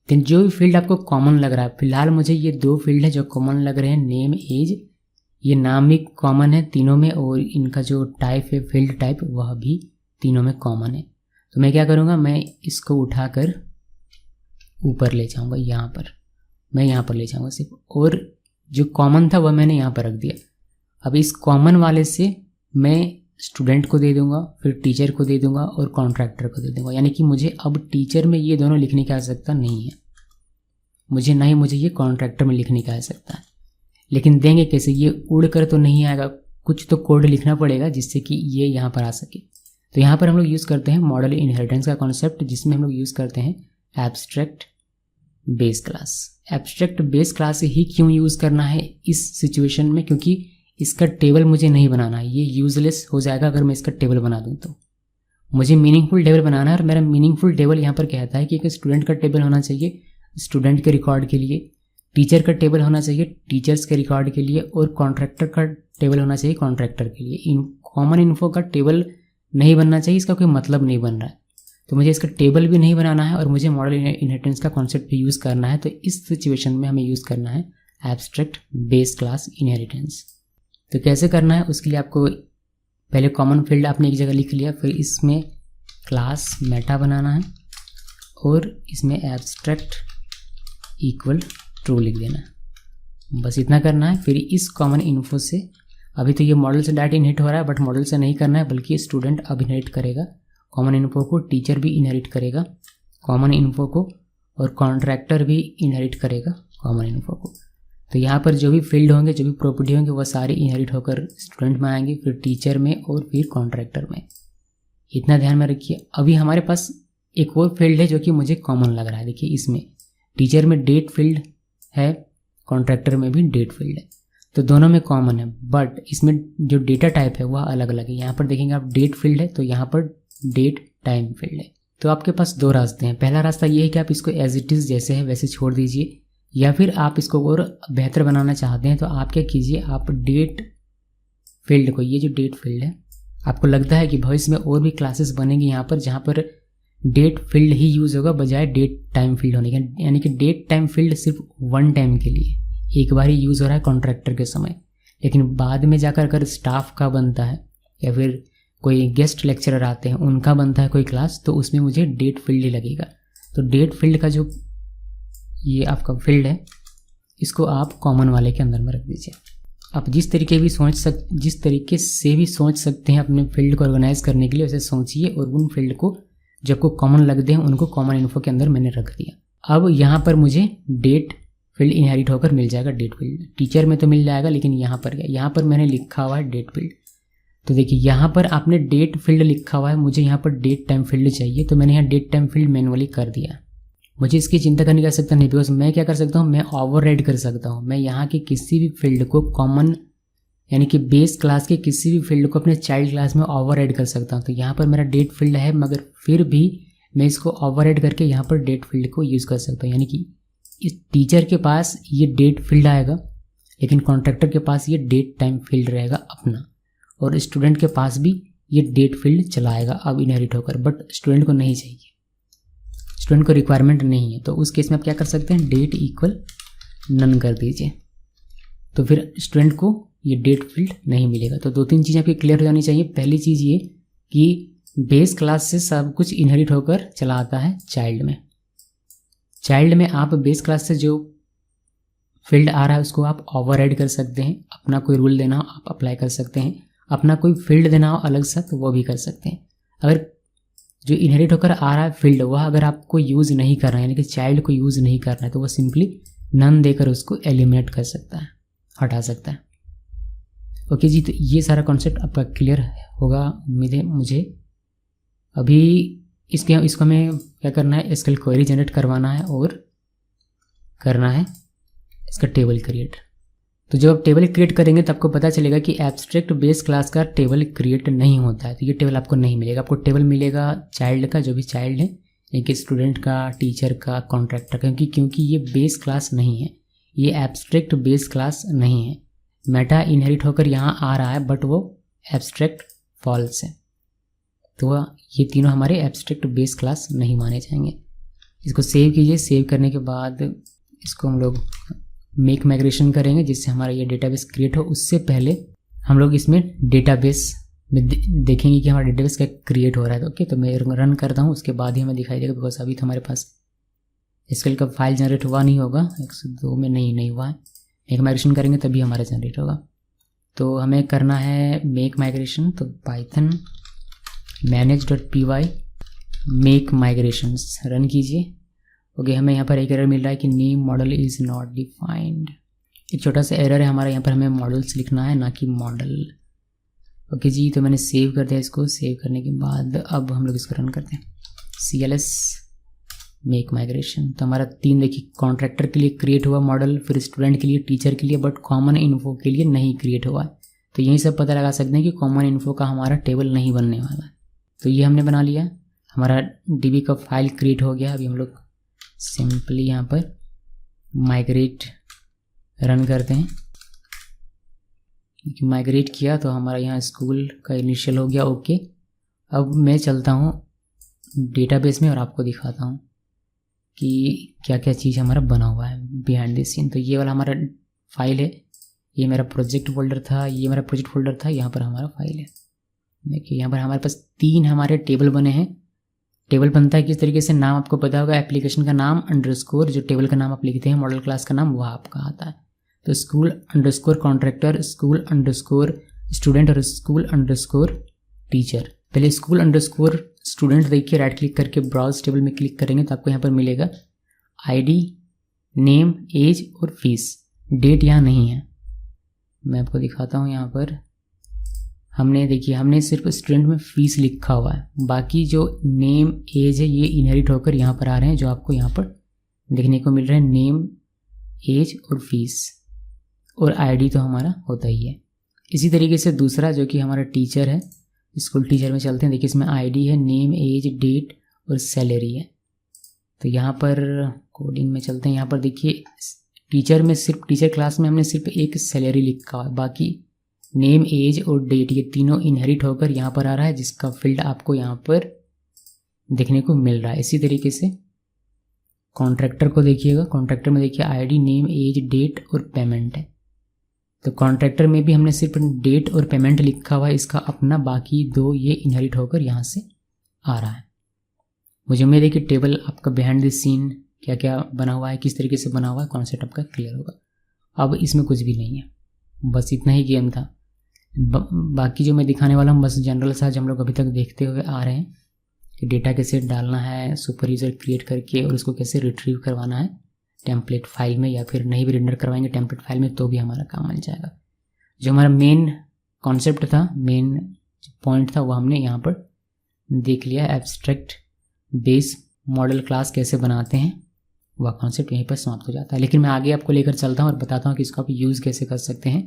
लेकिन जो भी फील्ड आपको कॉमन लग रहा है, फिलहाल मुझे ये दो फील्ड है जो कॉमन लग रहे हैं, नेम, एज, ये नाम भी कॉमन है तीनों में, और इनका जो टाइप है फील्ड टाइप वह भी तीनों में कॉमन है। तो मैं क्या करूँगा, मैं इसको उठाकर ऊपर ले जाऊँगा, यहाँ पर मैं यहाँ पर ले जाऊँगा सिर्फ, और जो कॉमन था वह मैंने यहाँ पर रख दिया। अब इस कॉमन वाले से मैं स्टूडेंट को दे दूंगा, फिर टीचर को दे दूंगा और कॉन्ट्रैक्टर को दे दूंगा। यानी कि मुझे अब टीचर में ये दोनों लिखने की आवश्यकता नहीं है, मुझे ये कॉन्ट्रैक्टर में लिखने की आवश्यकता है। लेकिन देंगे कैसे, ये उड़ कर तो नहीं आएगा, कुछ तो कोड लिखना पड़ेगा जिससे कि ये यहाँ पर आ सके। तो यहाँ पर हम लोग यूज़ करते हैं मॉडल इनहेरिटेंस का कॉन्सेप्ट, जिसमें हम लोग यूज़ करते हैं abstract base class. Abstract base class ही क्यों यूज़ करना है इस सिचुएशन में, क्योंकि इसका टेबल मुझे नहीं बनाना है, ये यूजलेस हो जाएगा अगर मैं इसका टेबल बना दूँ। तो मुझे मीनिंगफुल टेबल बनाना है, और मेरा मीनिंगफुल टेबल यहाँ पर कहता है कि एक स्टूडेंट का टेबल होना चाहिए स्टूडेंट के रिकॉर्ड के लिए, टीचर का टेबल होना चाहिए टीचर्स के रिकॉर्ड के लिए, और कॉन्ट्रैक्टर का टेबल होना चाहिए कॉन्ट्रैक्टर के लिए। इन कॉमन इन्फो का टेबल नहीं बनना चाहिए, इसका कोई मतलब नहीं बन रहा है। तो मुझे इसका टेबल भी नहीं बनाना है और मुझे मॉडल इनहेरिटेंस का कॉन्सेप्ट भी यूज़ करना है। तो इस सिचुएशन में हमें यूज़ करना है एब्स्ट्रैक्ट बेस क्लास इनहेरिटेंस। तो कैसे करना है, उसके लिए आपको पहले कॉमन फील्ड आपने एक जगह लिख लिया, फिर इसमें क्लास मेटा बनाना है और इसमें एब्स्ट्रैक्ट इक्वल ट्रू लिख देना है। बस इतना करना है। फिर इस कॉमन इन्फो से, अभी तो ये मॉडल से डायरेक्ट इनहेरिट हो रहा है, बट मॉडल से नहीं करना है, बल्कि स्टूडेंट अब इनहेरिट करेगा कॉमन इन्फो को, टीचर भी इनहेरिट करेगा कॉमन इन्फो को, और कॉन्ट्रैक्टर भी इनहेरिट करेगा कॉमन इन्फो को। तो यहाँ पर जो भी फील्ड होंगे, जो भी प्रॉपर्टी होंगे, वह सारे इनहेरिट होकर स्टूडेंट में आएंगे, फिर टीचर में और फिर कॉन्ट्रैक्टर में। इतना ध्यान में रखिए। अभी हमारे पास एक और फील्ड है जो कि मुझे कॉमन लग रहा है। देखिए इसमें टीचर में डेट फील्ड है, कॉन्ट्रैक्टर में भी डेट फील्ड है, तो दोनों में कॉमन है, बट इसमें जो डेटा टाइप है वह अलग अलग है। यहाँ पर देखेंगे आप डेट फील्ड है, तो यहाँ पर डेट टाइम फील्ड है। तो आपके पास दो रास्ते हैं। पहला रास्ता ये है कि आप इसको एज इट इज़ जैसे है वैसे छोड़ दीजिए, या फिर आप इसको और बेहतर बनाना चाहते हैं तो आप क्या कीजिए, आप डेट फील्ड को, ये जो डेट फील्ड है, आपको लगता है कि भविष्य में और भी क्लासेस बनेंगे यहाँ पर जहाँ पर डेट फील्ड ही यूज़ होगा बजाय डेट टाइम फील्ड होने के, यानी कि डेट टाइम फील्ड सिर्फ वन टाइम के लिए एक बार ही यूज़ हो रहा है कॉन्ट्रैक्टर के समय, लेकिन बाद में जाकर अगर स्टाफ का बनता है या फिर कोई गेस्ट लेक्चरर आते हैं उनका बनता है कोई क्लास, तो उसमें मुझे डेट फील्ड ही लगेगा। तो डेट फील्ड का जो ये आपका फील्ड है, इसको आप कॉमन वाले के अंदर में रख दीजिए। आप जिस तरीके से भी सोच सकते हैं अपने फील्ड को ऑर्गेनाइज करने के लिए, वैसे सोचिए, और उन फील्ड को जब को कॉमन लगते हैं उनको कॉमन इन्फो के अंदर मैंने रख दिया। अब यहाँ पर मुझे डेट फील्ड इनहेरिट होकर मिल जाएगा डेट फील्ड। टीचर में तो मिल जाएगा, लेकिन यहाँ पर क्या, यहाँ पर मैंने लिखा हुआ है डेट फील्ड। तो देखिए यहाँ पर आपने डेट फील्ड लिखा हुआ है, मुझे यहाँ पर डेट टाइम फील्ड चाहिए, तो मैंने यहाँ डेट टाइम फील्ड मैनुअली कर दिया। मुझे इसकी चिंता करने की आवश्यकता नहीं, बिकॉज मैं क्या कर सकता हूँ, मैं ओवरराइड कर सकता हूँ। मैं यहाँ के किसी भी फील्ड को कॉमन यानी कि बेस क्लास के किसी भी फील्ड को अपने चाइल्ड क्लास में ओवरराइड कर सकता हूँ। तो यहाँ पर मेरा डेट फील्ड है, मगर फिर भी मैं इसको ओवरराइड करके यहाँ पर डेट फील्ड को यूज़ कर सकता हूँ। यानी कि इस टीचर के पास ये डेट फील्ड आएगा, लेकिन कॉन्ट्रैक्टर के पास ये डेट टाइम फील्ड रहेगा अपना, और स्टूडेंट के पास भी ये डेट फील्ड चलाएगा अब इनहेरिट होकर। बट स्टूडेंट को नहीं चाहिए, स्टूडेंट को रिक्वायरमेंट नहीं है। तो उस केस में आप क्या कर सकते हैं, डेट इक्वल नन कर दीजिए, तो फिर स्टूडेंट को ये डेट फील्ड नहीं मिलेगा। तो 2-3 चीज़ें आपकी क्लियर हो जानी चाहिए। पहली चीज़ ये कि बेस क्लास से सब कुछ इनहेरिट होकर चला आता है चाइल्ड में। चाइल्ड में आप बेस क्लास से जो फील्ड आ रहा है उसको आप ओवरराइड कर सकते हैं, अपना कोई रूल देना हो आप अप्लाई कर सकते हैं, अपना कोई फील्ड देना हो अलग सा तो वो भी कर सकते हैं। अगर जो इनहेरिट होकर आ रहा है फील्ड, वह अगर आपको यूज़ नहीं करना है, यानी कि चाइल्ड को यूज़ नहीं करना है, तो वह सिंपली नन देकर उसको एलिमिनेट कर सकता है, हटा सकता है। ओके जी, तो ये सारा कॉन्सेप्ट आपका क्लियर होगा उम्मीद है मुझे। अभी इसको हमें क्या करना है, एसक्यूएल क्वेरी जनरेट करवाना है और करना है इसका टेबल क्रिएट। तो जब आप टेबल क्रिएट करेंगे तो आपको पता चलेगा कि एब्स्ट्रैक्ट बेस क्लास का टेबल क्रिएट नहीं होता है। तो ये टेबल आपको नहीं मिलेगा, आपको टेबल मिलेगा चाइल्ड का, जो भी चाइल्ड है, यानी कि स्टूडेंट का, टीचर का, कॉन्ट्रैक्टर का, क्योंकि ये बेस क्लास नहीं है, ये एब्स्ट्रैक्ट बेस क्लास नहीं है। मेटा इनहेरिट होकर यहाँ आ रहा है बट वो एब्स्ट्रैक्ट फॉल्स है, तो ये तीनों हमारे एब्स्ट्रैक्ट बेस क्लास नहीं माने जाएंगे। इसको सेव कीजिए। सेव करने के बाद इसको हम लोग मेक माइग्रेशन करेंगे जिससे हमारा ये डेटाबेस क्रिएट हो। उससे पहले हम लोग इसमें डेटाबेस में देखेंगे कि हमारा डेटाबेस क्या क्रिएट हो रहा है। ओके, तो मैं रन करता हूँ, उसके बाद ही हमें दिखाई देगा, बिकॉज अभी तो हमारे पास एसक्यूएल का फाइल जनरेट हुआ नहीं होगा, 102 में नहीं हुआ है। मेक माइग्रेशन करेंगे तभी हमारा जनरेट होगा। तो हमें करना है मेक माइग्रेशन, तो Python manage.py make migrations run कीजिए। ओके, हमें यहाँ पर एक एरर मिल रहा है कि name model is not defined. एक छोटा सा एरर है हमारा, यहाँ पर हमें मॉडल्स लिखना है ना कि मॉडल। ओके जी, तो मैंने सेव कर दिया इसको। सेव करने के बाद अब हम लोग इसको रन करते हैं, CLS मेक माइग्रेशन। तो हमारा 3 देखिए, कॉन्ट्रैक्टर के लिए क्रिएट हुआ मॉडल, फिर स्टूडेंट के लिए, टीचर के लिए, बट कॉमन इन्फो के लिए नहीं क्रिएट हुआ है। तो यहीं से पता लगा सकते हैं कि कॉमन इन्फो का हमारा टेबल नहीं बनने वाला है। तो ये हमने बना लिया, हमारा DB का फाइल क्रिएट हो गया। अभी हम लोग सिंपली यहाँ पर माइग्रेट रन करते हैं। माइग्रेट किया तो हमारा यहाँ स्कूल का इनिशियल हो गया। ओके, अब मैं चलता हूँ डेटाबेस में और आपको दिखाता हूँ कि क्या क्या चीज़ हमारा बना हुआ है बिहाइंड द सीन। तो ये वाला हमारा फाइल है, ये मेरा प्रोजेक्ट फोल्डर था, ये मेरा प्रोजेक्ट फोल्डर था, यहाँ पर हमारा फाइल है। देखिए यहाँ पर हमारे पास 3 हमारे टेबल बने हैं। टेबल बनता है किस तरीके से, नाम आपको पता होगा, एप्लीकेशन का नाम अंडरस्कोर, जो टेबल का नाम आप लिखते हैं, मॉडल क्लास का नाम, वह आपका आता है। तो school underscore contractor, school underscore student और स्कूल अंडरस्कोर टीचर। पहले स्कूल अंडरस्कोर स्टूडेंट देखिए, राइट क्लिक करके ब्राउज टेबल में क्लिक करेंगे तो आपको यहाँ पर मिलेगा ID, नेम, एज और फीस। डेट यहाँ नहीं है, मैं आपको दिखाता हूँ। यहाँ पर हमने सिर्फ स्टूडेंट में फ़ीस लिखा हुआ है, बाकी जो नेम एज है ये इनहेरिट होकर यहाँ पर आ रहे हैं, जो आपको यहाँ पर देखने को मिल रहे हैं, नेम, एज और फीस, और ID तो हमारा होता ही है। इसी तरीके से दूसरा जो कि हमारा टीचर है, स्कूल टीचर में चलते हैं। देखिए इसमें ID है, नेम, एज, डेट और सैलरी है। तो यहाँ पर कोडिंग में चलते हैं। यहाँ पर देखिए टीचर में सिर्फ, टीचर क्लास में हमने सिर्फ एक सैलरी लिखा हुआ है, बाकी नेम, एज और डेट ये तीनों इनहेरिट होकर यहाँ पर आ रहा है, जिसका फील्ड आपको यहाँ पर देखने को मिल रहा है। इसी तरीके से कॉन्ट्रैक्टर को देखिएगा, कॉन्ट्रैक्टर में देखिए ID, नेम, एज, डेट और पेमेंट है। तो कॉन्ट्रैक्टर में भी हमने सिर्फ डेट और पेमेंट लिखा हुआ है इसका अपना, बाकी 2 ये इनहेरिट होकर यहाँ से आ रहा है। मुझे उम्मीद है कि टेबल आपका बिहाइंड द सीन क्या क्या बना हुआ है, किस तरीके से बना हुआ है, कॉन्सेप्ट आपका क्लियर होगा। अब इसमें कुछ भी नहीं है, बस इतना ही गेम था। बाकी जो मैं दिखाने वाला हूँ बस जनरल सा जो हम लोग अभी तक देखते हुए आ रहे हैं कि डेटा कैसे डालना है सुपर यूज़र क्रिएट करके और उसको कैसे रिट्रीव करवाना है टेम्पलेट फाइल में, या फिर नहीं भी रेंडर करवाएंगे टेम्पलेट फाइल में तो भी हमारा काम बन जाएगा। जो हमारा मेन कॉन्सेप्ट था, मेन पॉइंट था, वो हमने यहाँ पर देख लिया। एब्स्ट्रैक्ट बेस मॉडल क्लास कैसे बनाते हैं, वह कॉन्सेप्ट यहीं पर समाप्त हो जाता है। लेकिन मैं आगे आपको लेकर चलता हूँ और बताता हूँ कि इसको आप यूज़ कैसे कर सकते हैं।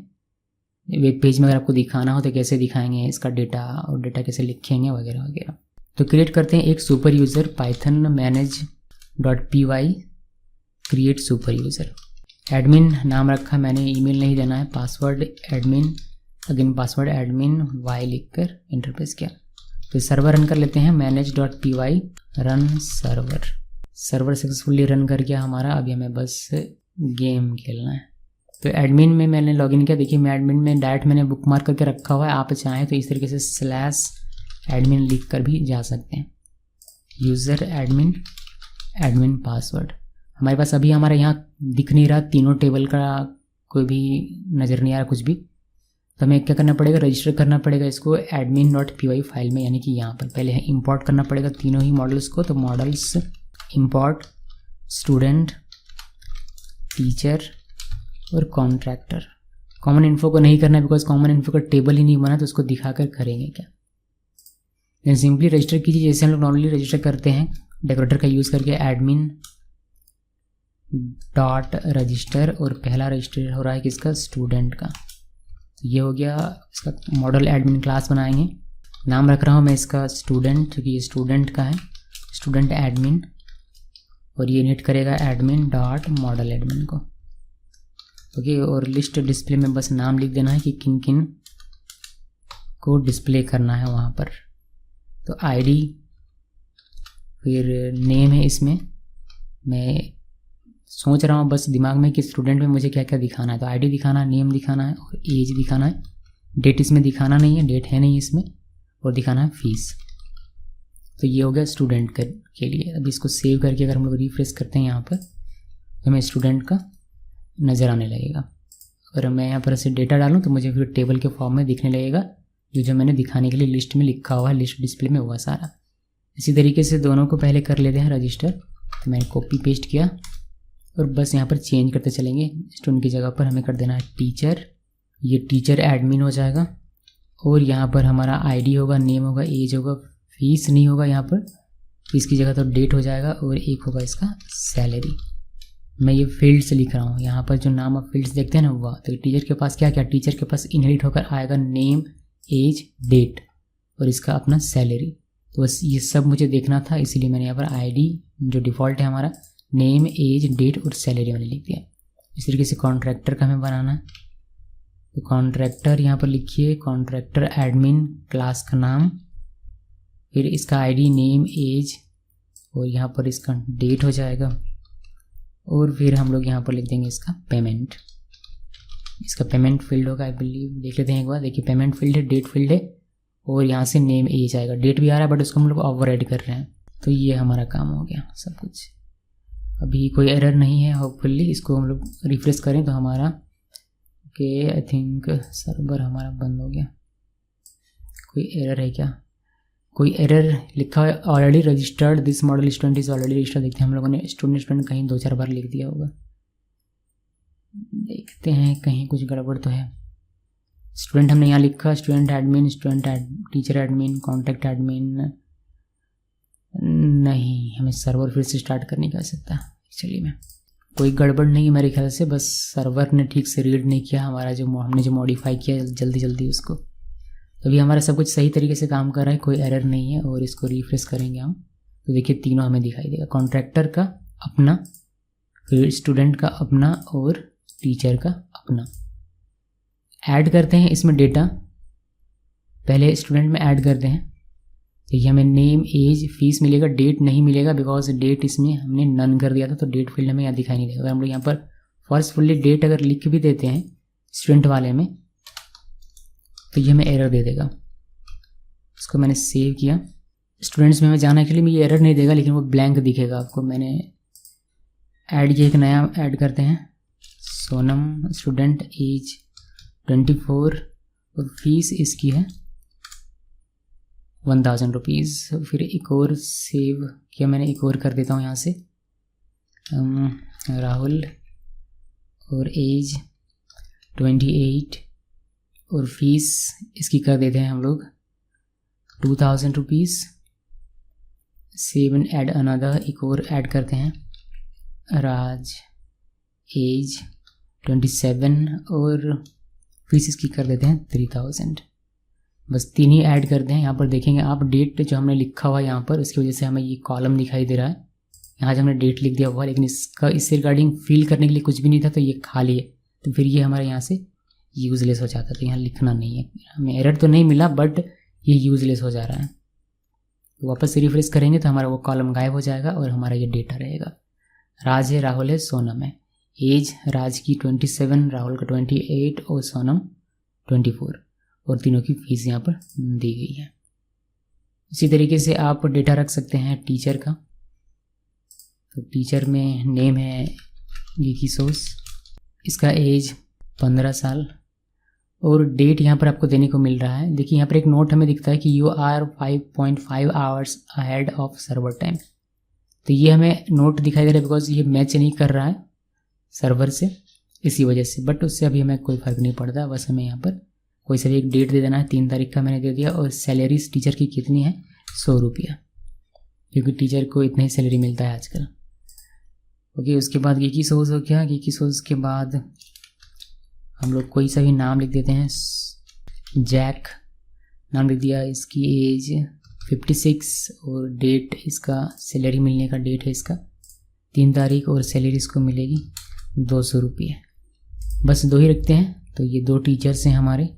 वेब पेज में अगर आपको दिखाना हो तो कैसे दिखाएंगे, इसका डेटा और डेटा कैसे लिखेंगे वगैरह वगैरह। तो क्रिएट करते हैं एक super user, Python manage.py create super user. Admin नाम रखा मैंने, ईमेल नहीं देना है, password admin, again password admin y लिखकर इंटर प्रेस किया। तो सर्वर रन कर लेते हैं, manage.py run server. Server successfully run कर गया हमारा। अभी हमें बस गेम खेलना है। तो एडमिन में मैंने लॉगिन किया। देखिए मैं एडमिन में डायरेक्ट मैंने बुक मार्क करके रखा हुआ है। आप चाहें तो इस तरीके से /admin लिख कर भी जा सकते हैं। User admin, admin password. हमारे पास अभी हमारा यहाँ दिख नहीं रहा, तीनों टेबल का कोई भी नज़र नहीं आ रहा कुछ भी। तो हमें क्या करना पड़ेगा, रजिस्टर करना पड़ेगा इसको admin.py फाइल में, यानी कि यहाँ पर पहले इंपोर्ट करना पड़ेगा तीनों ही मॉडल्स को। तो मॉडल्स इंपोर्ट स्टूडेंट, टीचर और कॉन्ट्रैक्टर। कॉमन इन्फो को नहीं करना है बिकॉज कॉमन इन्फो का टेबल ही नहीं बना, तो उसको दिखाकर करेंगे क्या। देन सिंपली रजिस्टर कीजिए जैसे हम लोग नॉर्मली रजिस्टर करते हैं डेकोरेटर का यूज़ करके। एडमिन डॉट रजिस्टर, और पहला रजिस्टर हो रहा है किसका, स्टूडेंट का। तो ये हो गया। इसका मॉडल एडमिन क्लास बनाएंगे। नाम रख रहा हूँ मैं इसका स्टूडेंट, क्योंकि ये स्टूडेंट का है, स्टूडेंट एडमिन। और ये इनिट करेगा एडमिन डॉट मॉडल एडमिन को। ओके, और लिस्ट डिस्प्ले में बस नाम लिख देना है कि किन किन को डिस्प्ले करना है वहाँ पर। तो आईडी, फिर नेम है। इसमें मैं सोच रहा हूँ बस दिमाग में कि स्टूडेंट में मुझे क्या क्या दिखाना है। तो आईडी दिखाना है, नेम दिखाना है और एज दिखाना है। डेट इसमें दिखाना नहीं है, डेट है नहीं इसमें। और दिखाना है फीस। तो ये हो गया स्टूडेंट के लिए। अभी इसको सेव करके अगर हम लोग रिफ्रेश करते हैं यहाँ पर, तो हमें स्टूडेंट का नज़र आने लगेगा। अगर मैं यहाँ पर ऐसे डेटा डालूँ तो मुझे फिर टेबल के फॉर्म में दिखने लगेगा, जो मैंने दिखाने के लिए लिस्ट में लिखा हुआ है, लिस्ट डिस्प्ले में हुआ सारा। इसी तरीके से दोनों को पहले कर लेते हैं रजिस्टर। तो मैंने कॉपी पेस्ट किया और बस यहाँ पर चेंज करते चलेंगे। स्टूडेंट की जगह पर हमें कर देना है टीचर। ये टीचर एडमिन हो जाएगा। और यहाँ पर हमारा आईडी होगा, नेम होगा, एज होगा, फीस नहीं होगा यहाँ पर। फीस की जगह तो डेट हो जाएगा। और एक होगा इसका सैलरी। मैं ये फील्ड्स लिख रहा हूँ यहाँ पर, जो नाम आप फील्ड्स देखते हैं ना वह। तो टीचर के पास क्या क्या, टीचर के पास इनहेरिट होकर आएगा नेम, एज, डेट और इसका अपना सैलरी। तो बस ये सब मुझे देखना था, इसीलिए मैंने यहाँ पर आईडी जो डिफ़ॉल्ट है हमारा, नेम, एज, डेट और सैलरी मैंने लिख दिया। इस तरीके से कॉन्ट्रैक्टर का हमें बनाना है। तो कॉन्ट्रैक्टर यहाँ पर लिखिए, कॉन्ट्रैक्टर एडमिन क्लास का नाम, फिर इसका आईडी, नेम, एज और यहाँ पर इसका डेट हो जाएगा। और फिर हम लोग यहाँ पर लिख देंगे इसका पेमेंट। इसका पेमेंट फील्ड होगा, आई बिलीव, देख लेते हैं एक बार। देखिए पेमेंट फील्ड है, डेट फील्ड है और यहाँ से नेम, एज आएगा। डेट भी आ रहा है बट उसको हम लोग ओवर ऐड कर रहे हैं। तो ये हमारा काम हो गया सब कुछ। अभी कोई एरर नहीं है होपफुली। इसको हम लोग रिफ्रेश करें तो हमारा आई थिंक सर्वर हमारा बंद हो गया। कोई एरर है क्या, कोई एरर लिखा है already registered, this model student is already registered. देखते हैं हम लोगों ने स्टूडेंट कहीं 2-4 बार लिख दिया होगा। देखते हैं कहीं कुछ गड़बड़ तो है। स्टूडेंट हमने यहाँ लिखा, student admin, teacher admin, contact admin. नहीं, हमें सर्वर फिर से स्टार्ट करने की आवश्यकता है। चलिए मैं, कोई गड़बड़ नहीं है मेरे ख्याल से, बस सर्वर ने ठीक से रीड नहीं किया हमारा जो हमने जो मॉडिफाई किया जल्दी उसको। तो अभी हमारा सब कुछ सही तरीके से काम कर रहा है, कोई एरर नहीं है। और इसको रिफ्रेश करेंगे हम तो देखिए तीनों हमें दिखाई देगा। कॉन्ट्रैक्टर का अपना, फिर स्टूडेंट का अपना और टीचर का अपना। ऐड करते हैं इसमें डेटा, पहले स्टूडेंट में ऐड करते हैं। देखिए हमें नेम, एज, फीस मिलेगा, डेट नहीं मिलेगा बिकॉज डेट इसमें हमने नन कर दिया था। तो डेट फील्ड हमें यहाँ दिखाई नहीं देगा। अगर हम लोग यहाँ पर फॉर्सफुली डेट अगर लिख भी देते हैं स्टूडेंट वाले में तो ये हमें एरर दे देगा। इसको मैंने सेव किया। स्टूडेंट्स में हमें जाने के लिए ये एरर नहीं देगा, लेकिन वो ब्लैंक दिखेगा आपको। मैंने ऐड किया, एक नया ऐड करते हैं, सोनम, स्टूडेंट, एज 24 और फीस इसकी है 1000 रुपीज़। फिर एक और सेव किया मैंने, एक और कर देता हूँ यहाँ से। राहुल और एज 28 और फीस इसकी कर देते हैं हम लोग 2000 रुपीज़। 7 ऐड अनदर, एक और ऐड करते हैं राज, एज 27 और फीस इसकी कर देते हैं 3000। बस 3 ही ऐड करते हैं। यहाँ पर देखेंगे आप डेट जो हमने लिखा हुआ है यहाँ पर, उसकी वजह से हमें ये कॉलम दिखाई दे रहा है। यहाँ जो हमने डेट लिख दिया हुआ, लेकिन इससे रिगार्डिंग फिल करने के लिए कुछ भी नहीं था, तो ये खाली है, तो फिर ये हमारे यहाँ से यूज़लेस हो जाता है। तो यहाँ लिखना नहीं है, हमें एरर तो नहीं मिला बट ये यूज़लेस हो जा रहा है। तो वापस से रिफ्रेश करेंगे तो हमारा वो कॉलम गायब हो जाएगा और हमारा ये डेटा रहेगा। राज है, राहुल है, सोनम है। एज राज की 27, राहुल का 28 और सोनम 24, और तीनों की फीस यहाँ पर दी गई है। इसी तरीके से आप डेटा रख सकते हैं टीचर का। तो टीचर में नेम है गिकी सोस, इसका एज 15 साल और डेट यहाँ पर आपको देने को मिल रहा है। देखिए यहाँ पर एक नोट हमें दिखता है कि you are 5.5 hours ahead of server time. तो ये हमें नोट दिखाई दे रहा है बिकॉज ये मैच नहीं कर रहा है सर्वर से, इसी वजह से। बट उससे अभी हमें कोई फ़र्क नहीं पड़ता, बस हमें यहाँ पर कोई सा भी एक डेट दे देना है। 3 तारीख का मैंने दे दिया। और सैलरी टीचर की कितनी है, 100 रुपया, क्योंकि टीचर को इतना ही सैलरी मिलता है आजकल। ओके, उसके बाद गिकी सोस हो गया। गिकी सोस के बाद हम लोग कोई सा भी नाम लिख देते हैं। जैक नाम लिख दिया। इसकी एज 56 और डेट इसका सैलरी मिलने का डेट है इसका 3 तारीख और सैलरी इसको मिलेगी 200 रुपये। बस 2 ही रखते हैं। तो ये 2 टीचर्स हैं हमारे,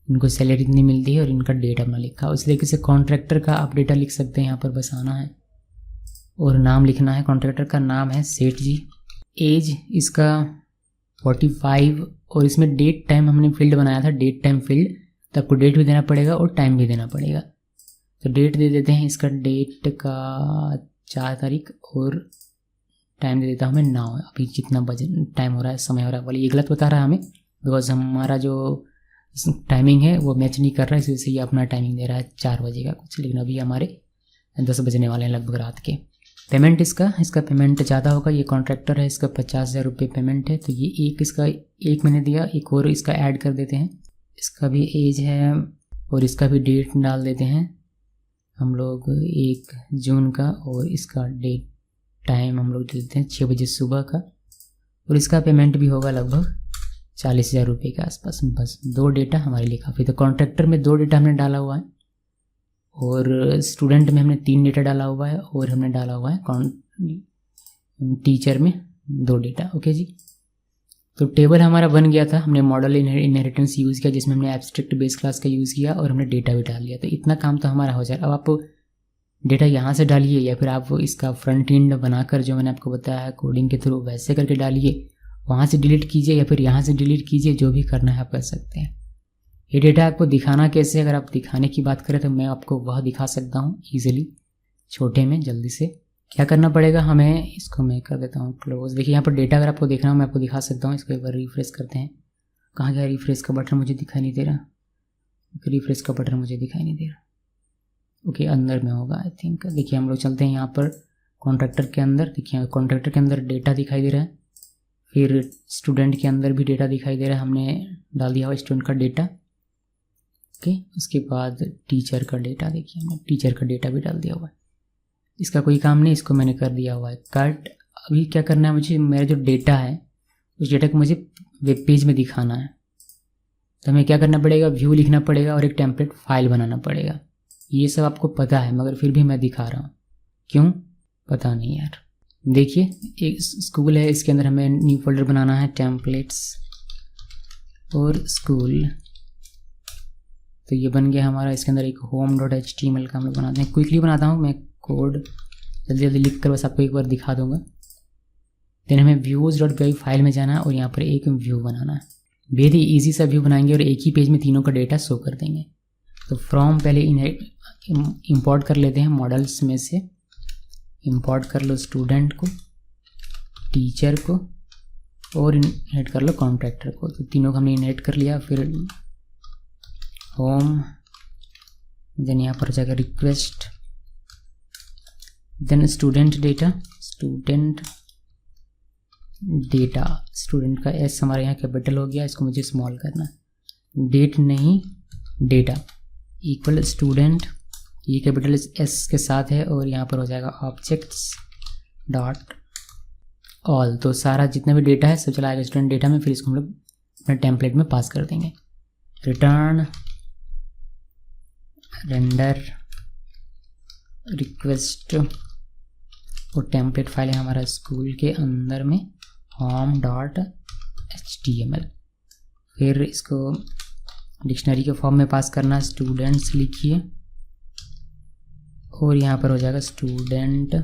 इनको सैलरी इतनी मिलती है और इनका डेट अपना लिखा। उस तरीके से कॉन्ट्रैक्टर का आप डेटा लिख सकते हैं। यहाँ पर बस आना है और नाम लिखना है। कॉन्ट्रैक्टर का नाम है सेठ जी। एज इसका 45 और इसमें डेट टाइम हमने फील्ड बनाया था, डेट टाइम फील्ड, तो आपको डेट भी देना पड़ेगा और टाइम भी देना पड़ेगा। तो डेट दे देते हैं, इसका डेट का 4 तारीख और टाइम दे देता हूँ मैं 9। अभी जितना बजे टाइम हो रहा है, समय हो रहा है, वाली ये गलत बता रहा है हमें बिकॉज हमारा जो टाइमिंग है वो मैच नहीं कर रहा है, इस वजह से ये अपना टाइमिंग दे रहा है 4 बजे का कुछ, लेकिन अभी हमारे 10 बजने वाले हैं लगभग रात के। पेमेंट इसका पेमेंट ज़्यादा होगा। ये कॉन्ट्रैक्टर है, इसका 50,000 रुपये पेमेंट है। तो ये एक मैंने दिया, एक और इसका ऐड कर देते हैं। इसका भी एज है और इसका भी डेट डाल देते हैं हम लोग 1 जून का, और इसका डेट टाइम हम लोग दे देते हैं 6 बजे सुबह का, और इसका पेमेंट भी होगा लगभग 40,000 रुपये के आसपास। बस 2 डेटा हमारे लिए काफ़ी। तो कॉन्ट्रैक्टर में 2 डेटा हमने डाला हुआ है और स्टूडेंट में हमने 3 डेटा डाला हुआ है और हमने डाला हुआ है टीचर में 2 डेटा। ओके जी, तो टेबल हमारा बन गया था। हमने मॉडल इनहेरिटेंस यूज़ किया जिसमें हमने एब्स्ट्रैक्ट बेस क्लास का यूज़ किया और हमने डेटा भी डाल दिया। तो इतना काम तो हमारा हो जाए। अब आप डेटा यहाँ से डालिए या फिर आप इसका फ्रंट एंड बनाकर जो मैंने आपको बताया है कोडिंग के थ्रू वैसे करके डालिए, वहाँ से डिलीट कीजिए या फिर यहाँ से डिलीट कीजिए, जो भी करना है आप कर सकते हैं। ये डेटा आपको दिखाना कैसे, अगर आप दिखाने की बात करें तो मैं आपको वह दिखा सकता हूँ ईजिली, छोटे में जल्दी से। क्या करना पड़ेगा हमें, इसको मैं कर देता हूँ क्लोज। देखिए यहाँ पर डेटा अगर आपको देखना हो मैं आपको दिखा सकता हूँ। इसको एक बार रिफ्रेश करते हैं। कहाँ गया रिफ्रेश का बटन, मुझे दिखाई नहीं दे रहा। रिफ्रेश का बटन मुझे दिखाई नहीं दे रहा। ओके, अंदर में होगा आई थिंक। देखिए हम लोग चलते हैं यहाँ पर कॉन्ट्रैक्टर के अंदर। देखिए कॉन्ट्रैक्टर के अंदर डेटा दिखाई दे रहा है, फिर स्टूडेंट के अंदर भी डेटा दिखाई दे रहा है, हमने डाल दिया हुआ स्टूडेंट का डेटा। ओके, उसके बाद टीचर का डेटा, देखिए हमने टीचर का डेटा भी डाल दिया हुआ है। इसका कोई काम नहीं, इसको मैंने कर दिया हुआ है कट। अभी क्या करना है मुझे, मेरा जो डेटा है उस डेटा को मुझे वेब पेज में दिखाना है। तो हमें क्या करना पड़ेगा, व्यू लिखना पड़ेगा और एक टेम्पलेट फाइल बनाना पड़ेगा। ये सब आपको पता है मगर फिर भी मैं दिखा रहा हूँ, क्यों पता नहीं यार। देखिए एक स्कूल है, इसके अंदर हमें न्यू फोल्डर बनाना है, टेम्पलेट्स और स्कूल। तो ये बन गया हमारा। इसके अंदर एक home.html का हम लोग बनाते हैं। क्विकली बनाता हूँ मैं कोड, जल्दी जल्दी लिख कर बस आपको एक बार दिखा दूंगा। देन हमें views.py फाइल में जाना है और यहाँ पर एक व्यू बनाना है। बेहद ही ईजी सा व्यू बनाएंगे और एक ही पेज में तीनों का डेटा शो कर देंगे। तो फ्रॉम पहले इंपोर्ट कर लेते हैं मॉडल्स में से। इंपोर्ट कर लो स्टूडेंट को, टीचर को और इनहेरिट कर लो कॉन्ट्रैक्टर को। तो तीनों को हमने इनहेरिट कर लिया। फिर होम, देन यहाँ पर जाकर request, then student data, student data, student का एस हमारे यहाँ कैपिटल हो गया, इसको मुझे स्मॉल करना है, डेट नहीं डेटा इक्वल स्टूडेंट, ये कैपिटल एस के साथ है, और यहाँ पर हो जाएगा ऑब्जेक्ट्स डॉट ऑल। तो सारा जितना भी डेटा है सब चला आएगा स्टूडेंट डेटा में। फिर इसको हम लोग अपने टेम्पलेट में पास कर देंगे। रिटर्न रेंडर रिक्वेस्ट, और टेम्पलेट फाइल है हमारा स्कूल के अंदर में home.html। फिर इसको डिक्शनरी के फॉर्म में पास करना, स्टूडेंट्स लिखिए, और यहाँ पर हो जाएगा स्टूडेंट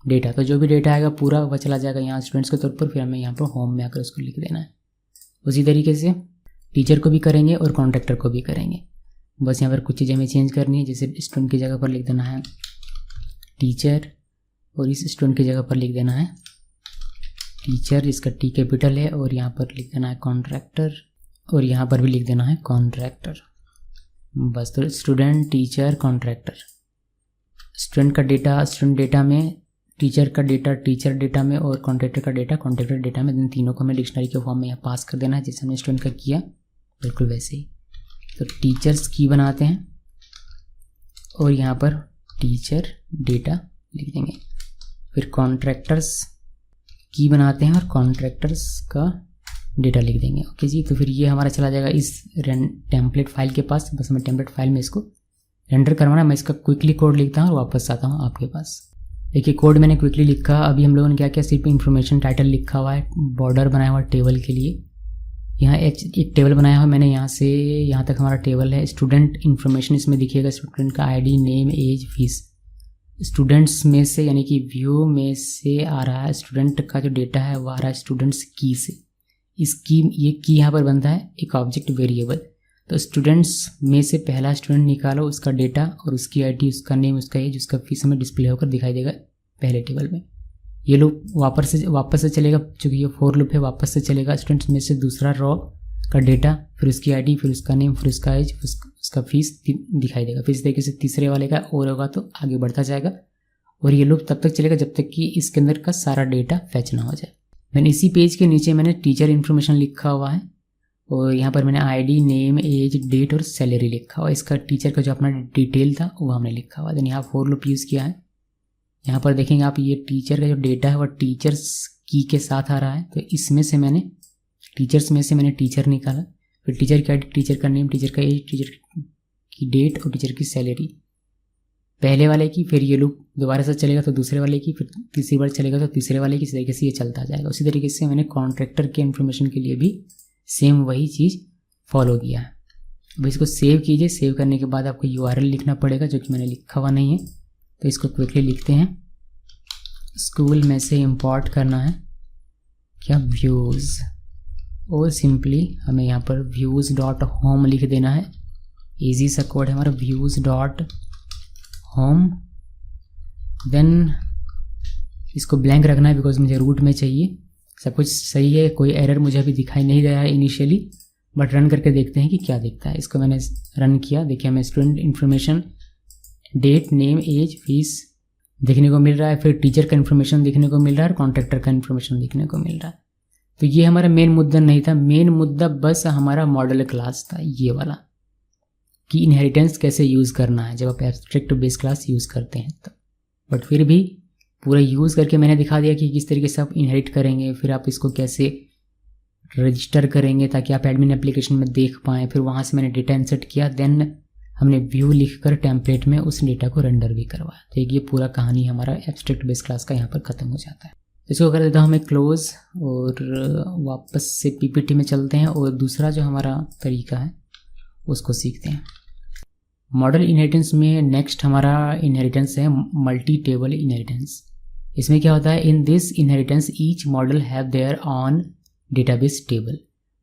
डेटा। तो जो भी डेटा आएगा पूरा वह चला जाएगा यहाँ स्टूडेंट्स के तौर पर। फिर हमें यहाँ पर होम में आकर उसको लिख देना है। उसी तरीके से टीचर को भी करेंगे और कॉन्ट्रैक्टर को भी करेंगे। बस यहाँ पर कुछ चीज़ें हमें चेंज करनी है, जैसे स्टूडेंट की जगह पर लिख देना है टीचर, और इस स्टूडेंट की जगह पर लिख देना है टीचर, इसका टी कैपिटल है, और यहाँ पर लिख देना है कॉन्ट्रैक्टर, और यहाँ पर भी लिख देना है कॉन्ट्रैक्टर। बस, तो स्टूडेंट टीचर कॉन्ट्रैक्टर, स्टूडेंट का डेटा स्टूडेंट डेटा में, टीचर का डेटा टीचर डेटा में, और कॉन्ट्रैक्टर का डेटा कॉन्ट्रैक्टर डेटा में। इन तीनों को हमें डिक्शनरी के फॉर्म में यहाँ पास कर देना है, जैसे हमने स्टूडेंट का किया बिल्कुल वैसे ही। तो टीचर्स की बनाते हैं और यहाँ पर टीचर डेटा लिख देंगे। फिर कॉन्ट्रैक्टर्स की बनाते हैं और कॉन्ट्रैक्टर्स का डेटा लिख देंगे। ओके जी, तो फिर ये हमारा चला जाएगा इस टेम्पलेट फाइल के पास। बस हमें टेम्पलेट फाइल में इसको रेंडर करवाना। मैं इसका क्विकली कोड लिखता हूँ और वापस आता हूँ आपके पास। देखिए कोड मैंने क्विकली लिखा। अभी हम लोगों ने क्या किया, सिर्फ इन्फॉर्मेशन टाइटल लिखा हुआ है, बॉर्डर बनाया हुआ है टेबल के लिए। यहाँ एक टेबल बनाया हुआ मैंने, यहाँ से यहाँ तक हमारा टेबल है। स्टूडेंट इन्फॉर्मेशन इसमें दिखिएगा, स्टूडेंट का ID, name, age, fees. Students में से यानी कि व्यू में से आ रहा है, स्टूडेंट का जो डेटा है वो आ रहा है स्टूडेंट्स की से। इस की, ये की यहाँ पर बनता है एक ऑब्जेक्ट वेरिएबल। तो स्टूडेंट्स में से पहला स्टूडेंट निकालो, उसका डेटा और उसकी आईडी, उसका नेम, उसका एज, उसका फीस हमें डिस्प्ले होकर दिखाई देगा पहले टेबल में। ये लूप वापस से चलेगा, चूँकि ये फॉर लूप है, वापस से चलेगा। स्टूडेंट्स में से दूसरा रो का डेटा, फिर उसकी आईडी, फिर उसका नेम, फिर उसका एज, उसका फीस दिखाई देगा। फिर इस तरीके से तीसरे वाले का और होगा तो आगे बढ़ता जाएगा। और ये लूप तब तक चलेगा जब तक कि इसके अंदर का सारा डेटा फैच ना हो जाए। मैंने इसी पेज के नीचे मैंने टीचर इन्फॉर्मेशन लिखा हुआ है, और यहाँ पर मैंने आईडी, नेम, एज, डेट और सैलरी लिखा हुआ है। इसका टीचर का जो अपना डिटेल था वो हमने लिखा हुआ है। देन यहाँ फॉर लूप यूज़ किया है। यहाँ पर देखेंगे आप, ये टीचर का जो डेटा है वह टीचर्स की के साथ आ रहा है। तो इसमें से मैंने टीचर्स में से मैंने टीचर निकाला, फिर टीचर की आईडी, टीचर का नेम, टीचर का एज, टीचर की डेट और टीचर की सैलरी पहले वाले की। फिर ये लूप दोबारा से चलेगा तो दूसरे वाले की, फिर तीसरी बार चलेगा तो तीसरे वाले की। इस तरीके से ये चलता जाएगा। उसी तरीके से मैंने कॉन्ट्रैक्टर के इन्फॉर्मेशन के लिए भी सेम वही चीज़ फॉलो किया है। अब इसको सेव कीजिए। सेव करने के बाद आपको URL लिखना पड़ेगा, जो कि मैंने लिखा हुआ नहीं है। तो इसको क्विकली लिखते हैं। स्कूल में से इंपोर्ट करना है क्या, व्यूज़, और सिंपली हमें यहाँ पर व्यूज़ डॉट होम लिख देना है। ईजी सा कोड है हमारा, व्यूज़ डॉट होम। देन इसको ब्लैंक रखना है बिकॉज मुझे रूट में चाहिए। सब कुछ सही है, कोई एरर मुझे अभी दिखाई नहीं दे रहा है इनिशियली, बट रन करके देखते हैं कि क्या दिखता है। इसको मैंने रन किया। देखिए हमें student information, date, name, age, fees देखने को मिल रहा है। फिर टीचर का इन्फॉर्मेशन देखने को मिल रहा है और कॉन्ट्रैक्टर का इन्फॉर्मेशन देखने को मिल रहा है। तो ये हमारा मेन मुद्दा नहीं था। मेन मुद्दा बस हमारा मॉडल क्लास था, ये वाला, कि इनहेरिटेंस कैसे यूज़ करना है जब आप एब्स्ट्रैक्ट बेस क्लास यूज़ करते हैं तब। बट फिर भी पूरा यूज़ करके मैंने दिखा दिया कि किस तरीके से आप इनहेरिट करेंगे, फिर आप इसको कैसे रजिस्टर करेंगे ताकि आप एडमिन एप्लीकेशन में देख पाएँ। फिर वहाँ से मैंने डेटा इंसर्ट किया। देन हमने व्यू लिखकर टेम्पलेट में उस डेटा को रेंडर भी करवाया। तो ये पूरा कहानी हमारा एब्स्ट्रैक्ट बेस क्लास का यहाँ पर ख़त्म हो जाता है। इसको कर देता हूँ मैं क्लोज, और वापस से पीपीटी में चलते हैं और दूसरा जो हमारा तरीका है उसको सीखते हैं। मॉडल इनहेरिटेंस में नेक्स्ट हमारा इनहेरिटेंस है मल्टी टेबल इनहेरिटेंस। इसमें क्या होता है, in this inheritance each model have their on database table,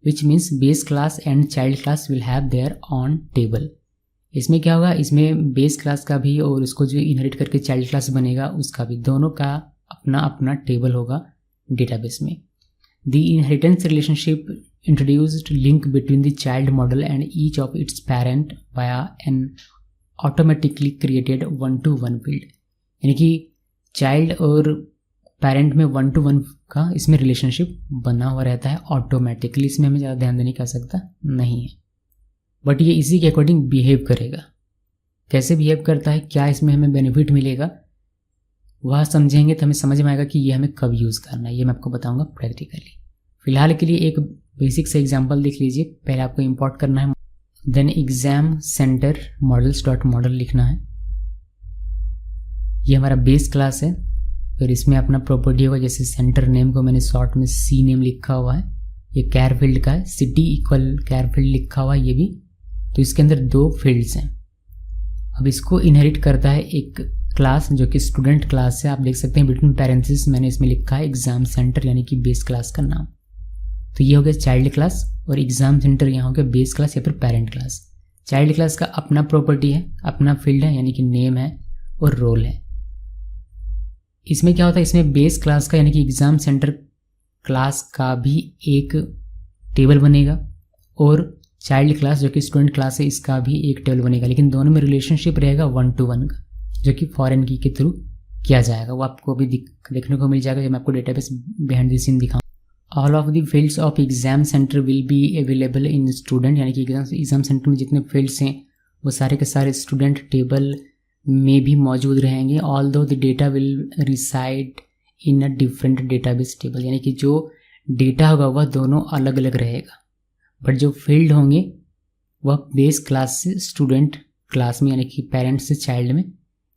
which means base class and child class will have their on table. इसमें क्या होगा, इसमें बेस क्लास का भी और उसको जो इनहेरिट करके चाइल्ड क्लास बनेगा उसका भी, दोनों का अपना अपना टेबल होगा डेटाबेस में। The inheritance relationship introduced link between the child model and each of its parent via an automatically created one-to-one field। यानी कि चाइल्ड और पेरेंट में 1 to 1 का इसमें रिलेशनशिप बना हुआ रहता है ऑटोमेटिकली, इसमें हमें ज़्यादा ध्यान देने की आवश्यकता नहीं है। बट ये इसी के अकॉर्डिंग बिहेव करेगा। कैसे बिहेव करता है, क्या इसमें हमें बेनिफिट मिलेगा, वह समझेंगे तो हमें समझ में आएगा कि ये हमें कब यूज़ करना है, ये मैं आपको बताऊंगा प्रैक्टिकली। फिलहाल के लिए एक बेसिक से एग्जांपल देख लीजिए। पहले आपको इंपोर्ट करना है, then exam centre models dot model लिखना है। ये हमारा बेस क्लास है। फिर इसमें अपना प्रॉपर्टी होगा, जैसे सेंटर नेम को मैंने शॉर्ट में सी नेम लिखा हुआ है, ये कैर फील्ड का है, सिटी इक्वल कैर फील्ड लिखा हुआ है ये भी। तो इसके अंदर 2 फील्ड्स हैं। अब इसको इनहेरिट करता है एक क्लास जो कि स्टूडेंट क्लास है। आप देख सकते हैं बिटवीन पैरेंथेसिस मैंने इसमें लिखा है एग्जाम सेंटर, यानी कि बेस क्लास का नाम। तो ये हो गया चाइल्ड क्लास और एग्जाम सेंटर यहाँ हो गया बेस क्लास या फिर पेरेंट क्लास। चाइल्ड क्लास का अपना प्रॉपर्टी है, अपना फील्ड है, यानी कि नेम है और रोल है। इसमें क्या होता है, इसमें बेस क्लास का यानी कि एग्जाम सेंटर क्लास का भी एक टेबल बनेगा और चाइल्ड क्लास जो कि स्टूडेंट क्लास है इसका भी एक टेबल बनेगा, लेकिन दोनों में रिलेशनशिप रहेगा 1 to 1 का, जो कि फॉरेन की के थ्रू किया जाएगा। वो आपको अभी देखने को मिल जाएगा जब मैं आपको डेटाबेस बिहाइंड द सीन दिखाऊँ। All of the fields of exam centre will be available in student, यानी कि एग्जाम सेंटर में जितने फील्ड्स हैं वो सारे के सारे स्टूडेंट टेबल में भी मौजूद रहेंगे। Although the data will reside in a different database table, यानी कि जो डेटा होगा वह दोनों अलग अलग रहेगा, बट जो फील्ड होंगे वह बेस क्लास से स्टूडेंट क्लास में यानी कि पेरेंट्स से चाइल्ड में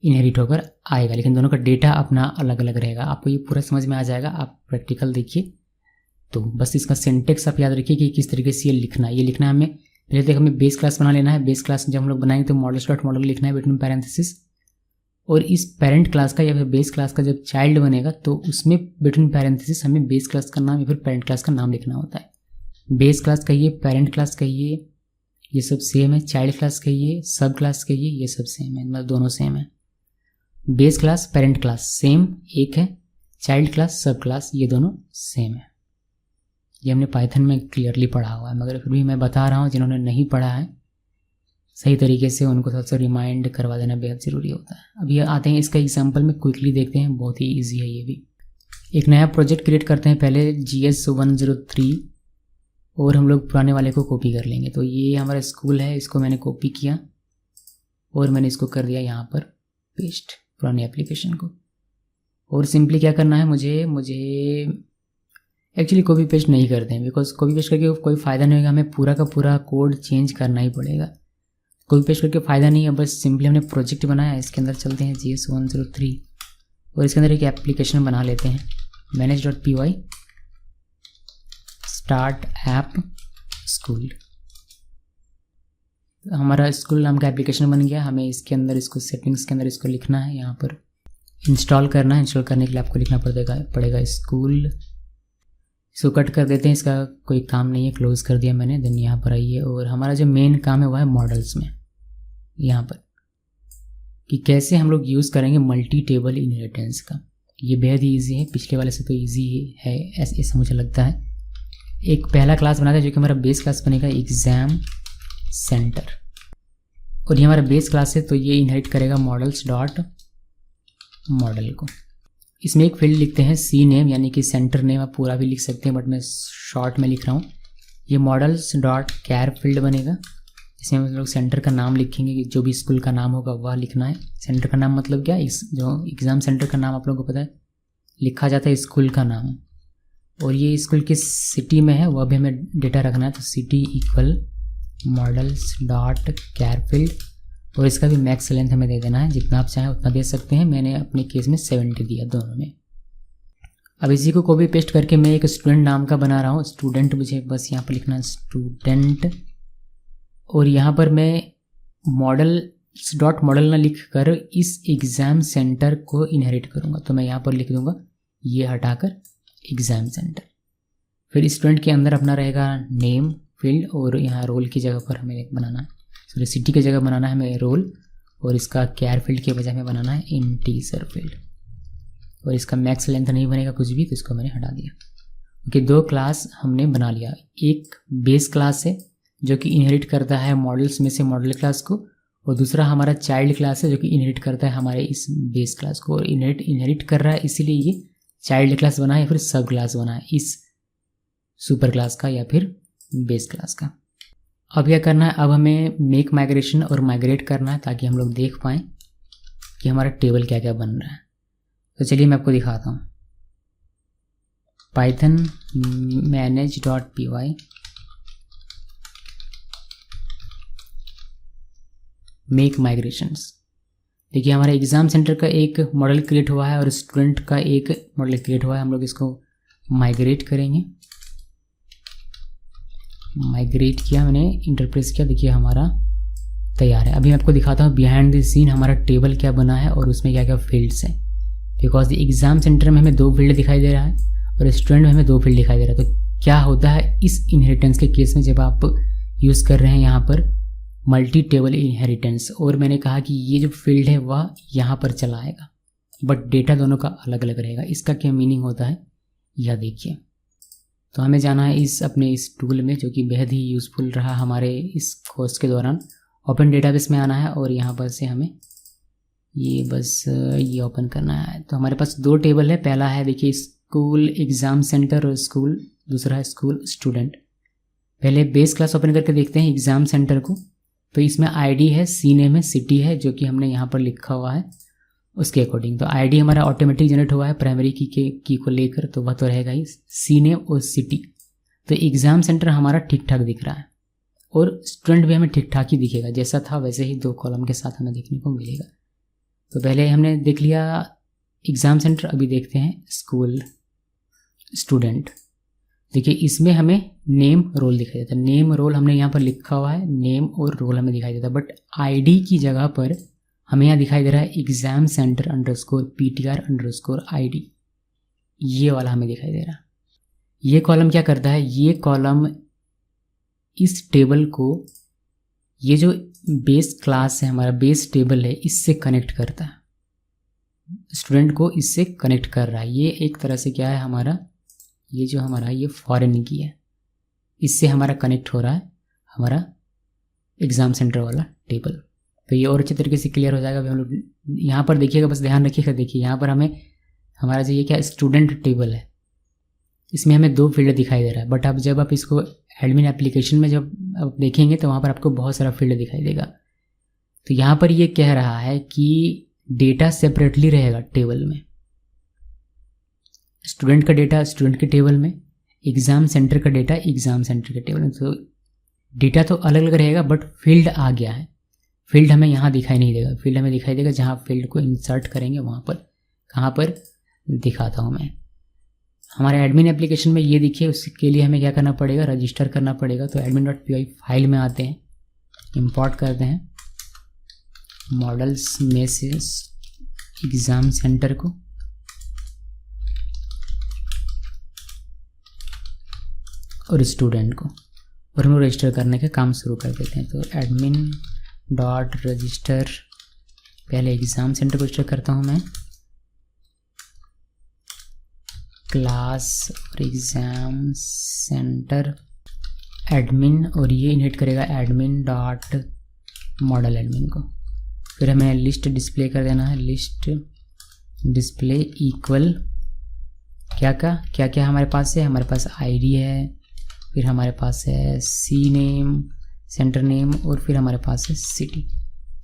इनहेरिट होकर आएगा, लेकिन दोनों का डेटा अपना अलग अलग रहेगा। आपको ये पूरा समझ में आ जाएगा, आप प्रैक्टिकल देखिए। तो बस इसका सिंटेक्स आप याद रखिए कि किस तरीके से ये लिखना है। ये लिखना है हमें, पहले तक हमें बेस क्लास बना लेना है। बेस क्लास जब हम लोग बनाएंगे तो मॉडल्स डॉट मॉडल लिखना है बिटवीन पैरेंथेसिस, और इस पेरेंट क्लास का या फिर बेस क्लास का जब चाइल्ड बनेगा तो उसमें बिटवीन पैरेंथेसिस हमें बेस क्लास का नाम या फिर पेरेंट क्लास का नाम लिखना होता है। बेस क्लास कहिए, पेरेंट क्लास कहिए, ये सब सेम है। चाइल्ड क्लास कहिए, सब क्लास कहिए, ये सब सेम है, मतलब दोनों सेम है। Base class parent class same एक है, चाइल्ड क्लास सब क्लास ये दोनों सेम है। ये हमने पाइथन में क्लियरली पढ़ा हुआ है, मगर फिर भी मैं बता रहा हूँ जिन्होंने नहीं पढ़ा है सही तरीके से उनको थोड़ा सा रिमाइंड करवा देना बेहद ज़रूरी होता है। अब ये आते हैं इसका एग्जाम्पल में क्विकली देखते हैं, बहुत ही ईजी है ये भी। एक नया प्रोजेक्ट क्रिएट करते हैं पहले GS103 और हम लोग पुराने वाले को कॉपी कर लेंगे। तो ये हमारा स्कूल है, इसको मैंने कॉपी किया और मैंने इसको कर दिया यहाँ पर पेस्ट पुरानी एप्लीकेशन को। और सिंपली क्या करना है, मुझे एक्चुअली कॉपी पेस्ट नहीं करते हैं, बिकॉज कॉपी पेस्ट करके कोई फ़ायदा नहीं होगा, हमें पूरा का पूरा कोड चेंज करना ही पड़ेगा। कॉपी पेस्ट करके फ़ायदा नहीं है, बस सिंपली हमने प्रोजेक्ट बनाया, इसके अंदर चलते हैं GS103 और इसके अंदर एक एप्लीकेशन बना लेते हैं manage.py स्टार्ट ऐप स्कूल। हमारा स्कूल नाम का एप्लीकेशन बन गया। हमें इसके अंदर इसको सेटिंग्स के अंदर इसको लिखना है, यहाँ पर इंस्टॉल करना है। इंस्टॉल करने के लिए आपको लिखना पड़ेगा स्कूल। इसको कट कर देते हैं, इसका कोई काम नहीं है, क्लोज कर दिया मैंने। देन यहाँ पर आइए और हमारा जो मेन काम है वह है मॉडल्स में, यहाँ पर कि कैसे हम लोग यूज़ करेंगे मल्टी टेबल इनहेरिटेंस का। ये बेहद ही ईजी है, पिछले वाले से तो ईजी है ऐसा मुझे लगता है। एक पहला क्लास बनाता है जो कि हमारा बेस क्लास बनेगा एग्जाम सेंटर, और ये हमारा बेस क्लास है तो ये इनहेरिट करेगा मॉडल्स डॉट मॉडल को। इसमें एक फील्ड लिखते हैं सी नेम, यानी कि सेंटर नेम। आप पूरा भी लिख सकते हैं बट मैं शॉर्ट में लिख रहा हूँ। ये मॉडल्स डॉट कैर फील्ड बनेगा, इसमें हम लोग सेंटर का नाम लिखेंगे कि जो भी स्कूल का नाम होगा वह लिखना है। सेंटर का नाम मतलब क्या, इस जो एग्ज़ाम सेंटर का नाम आप लोगों को पता है लिखा जाता है स्कूल का नाम, और ये स्कूल किस सिटी में है वह भी हमें डेटा रखना है। तो city equal models dot char field, और इसका भी मैक्स लेंथ हमें दे देना है, जितना आप चाहें उतना दे सकते हैं। मैंने अपने केस में 70 दिया दोनों में। अब इसी को कॉपी पेस्ट करके मैं एक स्टूडेंट नाम का बना रहा हूँ। स्टूडेंट मुझे बस यहाँ पर लिखना है स्टूडेंट, और यहाँ पर मैं मॉडल्स डॉट मॉडल ना लिख कर इस एग्ज़ाम सेंटर को इनहेरिट करूँगा। तो मैं यहाँ पर लिख दूँगा ये हटाकर एग्ज़ाम सेंटर। फिर स्टूडेंट के अंदर अपना रहेगा नेम फील्ड, और यहाँ रोल की जगह पर हमें बनाना है, सॉरी सिटी की जगह बनाना है हमें रोल, और इसका कैर फील्ड के बजाय हमें बनाना है इंटीजर फील्ड। और इसका मैक्स लेंथ नहीं बनेगा कुछ भी, तो इसको मैंने हटा दिया। ओके, 2 क्लास हमने बना लिया। एक बेस क्लास है जो कि इनहेरिट करता है मॉडल्स में से मॉडल क्लास को, और दूसरा हमारा चाइल्ड क्लास है जो कि इनहेरिट करता है हमारे इस बेस क्लास को। और इनहेरिट कर रहा है इसीलिए ये चाइल्ड क्लास बना है या फिर सब क्लास बना है इस सुपर क्लास का या फिर बेस क्लास का। अब क्या करना है, अब हमें मेक माइग्रेशन और माइग्रेट करना है ताकि हम लोग देख पाएँ कि हमारा टेबल क्या क्या बन रहा है। तो चलिए मैं आपको दिखाता हूँ। Python manage.py make migrations. देखिए हमारा एग्ज़ाम सेंटर का एक मॉडल क्रिएट हुआ है और स्टूडेंट का एक मॉडल क्रिएट हुआ है। हम लोग इसको माइग्रेट करेंगे। माइग्रेट किया मैंने, इंटरप्रेस किया, देखिए हमारा तैयार है। अभी मैं आपको दिखाता हूँ बिहाइंड द सीन हमारा टेबल क्या बना है और उसमें क्या क्या फील्ड्स हैं। बिकॉज एग्ज़ाम सेंटर में हमें 2 फील्ड दिखाई दे रहा है और स्टूडेंट में हमें 2 फील्ड दिखाई दे रहा है। तो क्या होता है इस इनहेरिटेंस के केस में, जब आप यूज़ कर रहे हैं यहाँ पर मल्टी टेबल इनहेरिटेंस, और मैंने कहा कि ये जो फील्ड है वह यहाँ पर चला आएगा बट डेटा दोनों का अलग अलग रहेगा। इसका क्या मीनिंग होता है यह देखिए। तो हमें जाना है इस अपने इस टूल में जो कि बेहद ही यूज़फुल रहा हमारे इस कोर्स के दौरान। ओपन डेटाबेस में आना है और यहाँ पर से हमें ये बस ये ओपन करना है। तो हमारे पास 2 टेबल है। पहला है देखिए स्कूल एग्ज़ाम सेंटर और स्कूल, दूसरा है स्कूल स्टूडेंट। पहले बेस क्लास ओपन करके देखते हैं एग्ज़ाम सेंटर को। तो इसमें आईडी है, सीनेम है, सिटी है जो कि हमने यहाँ पर लिखा हुआ है उसके अकॉर्डिंग। तो आईडी हमारा ऑटोमेटिक जनरेट हुआ है प्राइमरी की को लेकर, तो वह तो रहेगा ही सीनेम और सिटी। तो एग्ज़ाम सेंटर हमारा ठीक ठाक दिख रहा है और स्टूडेंट भी हमें ठीक ठाक ही दिखेगा, जैसा था वैसे ही 2 कॉलम के साथ हमें देखने को मिलेगा। तो पहले हमने देख लिया एग्ज़ाम सेंटर, अभी देखते हैं स्कूल स्टूडेंट। देखिए इसमें हमें नेम रोल दिखाई देता है। नेम रोल हमने यहाँ पर लिखा हुआ है, नेम और रोल हमें दिखाई देता है, बट आईडी की जगह पर हमें यहाँ दिखाई दे रहा है एग्ज़ाम सेंटर _PTR_ID। ये वाला हमें दिखाई दे रहा है। ये कॉलम क्या करता है, ये कॉलम इस टेबल को, ये जो बेस क्लास है हमारा बेस टेबल है, इससे कनेक्ट करता है, स्टूडेंट को इससे कनेक्ट कर रहा है। ये एक तरह से क्या है हमारा, ये जो हमारा ये फॉरेन की है, इससे हमारा कनेक्ट हो रहा है हमारा एग्ज़ाम सेंटर वाला टेबल। तो ये और अच्छे तरीके से क्लियर हो जाएगा। अभी हम लोग यहाँ पर देखिएगा, बस ध्यान रखिएगा। देखिए यहाँ पर हमें हमारा जो ये क्या स्टूडेंट टेबल है, इसमें हमें 2 फील्ड दिखाई दे रहा है, बट अब जब आप इसको एडमिन एप्लीकेशन में जब आप देखेंगे तो वहाँ पर आपको बहुत सारा फील्ड दिखाई देगा। तो यहाँ पर ये कह रहा है कि डेटा सेपरेटली रहेगा टेबल में, स्टूडेंट का डेटा स्टूडेंट के टेबल में, एग्ज़ाम सेंटर का डेटा एग्ज़ाम सेंटर के टेबल में। तो डेटा तो अलग अलग रहेगा बट फील्ड आ गया है। फील्ड हमें यहाँ दिखाई नहीं देगा, फील्ड हमें दिखाई देगा जहाँ फील्ड को इंसर्ट करेंगे वहाँ पर। कहाँ पर दिखाता हूँ मैं, हमारे एडमिन एप्लीकेशन में ये दिखे, उसके लिए हमें क्या करना पड़ेगा, रजिस्टर करना पड़ेगा। तो admin.py फाइल में आते हैं, इंपोर्ट करते हैं मॉडल्स में से एग्ज़ाम सेंटर को, और स्टूडेंट को, और हम लोग रजिस्टर करने का काम शुरू कर देते हैं। तो admin.register, पहले एग्ज़ाम सेंटर को रजिस्टर करता हूँ मैं, क्लास और एग्ज़ाम सेंटर एडमिन, और ये इनहेरिट करेगा admin.model एडमिन को। फिर हमें लिस्ट डिस्प्ले कर देना है, लिस्ट डिस्प्ले इक्वल क्या क्या हमारे पास है, हमारे पास आईडी है, फिर हमारे पास है सी नेम, सेंटर नेम, और फिर हमारे पास है सिटी।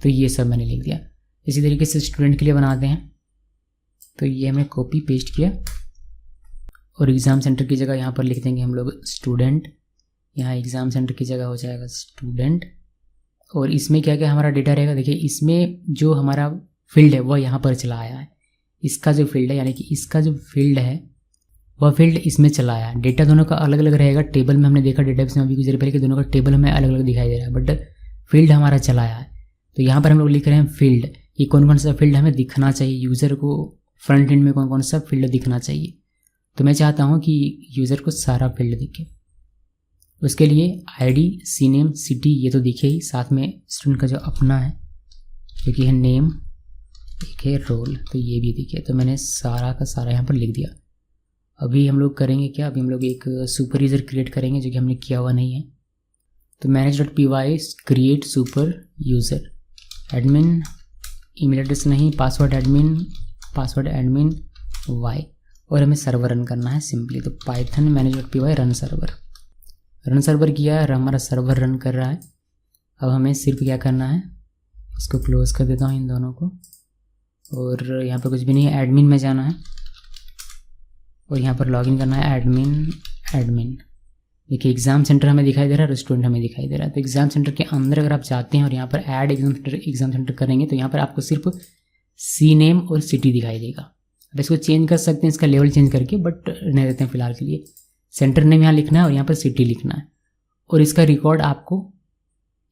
तो ये सब मैंने लिख दिया। इसी तरीके से स्टूडेंट के लिए बनाते हैं। तो ये हमें कॉपी पेस्ट किया और एग्ज़ाम सेंटर की जगह यहाँ पर लिख देंगे हम लोग स्टूडेंट, यहाँ एग्ज़ाम सेंटर की जगह हो जाएगा स्टूडेंट। और इसमें क्या क्या हमारा डेटा रहेगा, देखिए इसमें जो हमारा फील्ड है वह यहाँ पर चला आया है। इसका जो फील्ड है यानी कि इसका जो फील्ड है वह फील्ड इसमें चला आया। डेटा दोनों का अलग अलग रहेगा। टेबल में हमने देखा डेटाबेस में अभी कुछ देर पहले कि दोनों का टेबल हमें अलग अलग दिखाई दे रहा है, बट फील्ड हमारा चला आया है। तो यहाँ पर हम लोग लिख रहे हैं फील्ड, कि कौन कौन सा फील्ड हमें दिखना चाहिए, यूज़र को फ्रंट एंड में कौन कौन सा फील्ड दिखना चाहिए। तो मैं चाहता हूँ कि यूज़र को सारा फील्ड दिखे। उसके लिए आईडी, सी नेम, सिटी ये तो दिखे ही, साथ में स्टूडेंट का जो अपना है जो कि है नेम, एक है रोल, तो ये भी दिखे। तो मैंने सारा का सारा यहाँ पर लिख दिया। अभी हम लोग करेंगे क्या, अभी हम लोग एक सुपर यूज़र क्रिएट करेंगे जो कि हमने किया हुआ नहीं है। तो manage.py create super user, admin email address नहीं, पासवर्ड एडमिन वाई, और हमें सर्वर रन करना है सिंपली। तो पाइथन manage.py रन सर्वर किया है और हमारा सर्वर रन कर रहा है। अब हमें सिर्फ क्या करना है, इसको क्लोज कर देता हूँ इन दोनों को, और यहाँ पर कुछ भी नहीं है, एडमिन में जाना है और यहाँ पर लॉगिन करना है एडमिन। देखिए एग्ज़ाम सेंटर हमें दिखाई दे रहा है और स्टूडेंट हमें दिखाई दे रहा है। तो एग्ज़ाम सेंटर के अंदर अगर आप जाते हैं और यहाँ पर ऐड एग्ज़ाम सेंटर करेंगे तो यहाँ पर आपको सिर्फ सी नेम और सिटी दिखाई देगा। अब इसको चेंज कर सकते हैं, इसका लेवल चेंज करके, बट नहीं देते हैं फिलहाल के लिए। सेंटर नेम यहाँ लिखना है और यहाँ पर सिटी लिखना है और इसका रिकॉर्ड आपको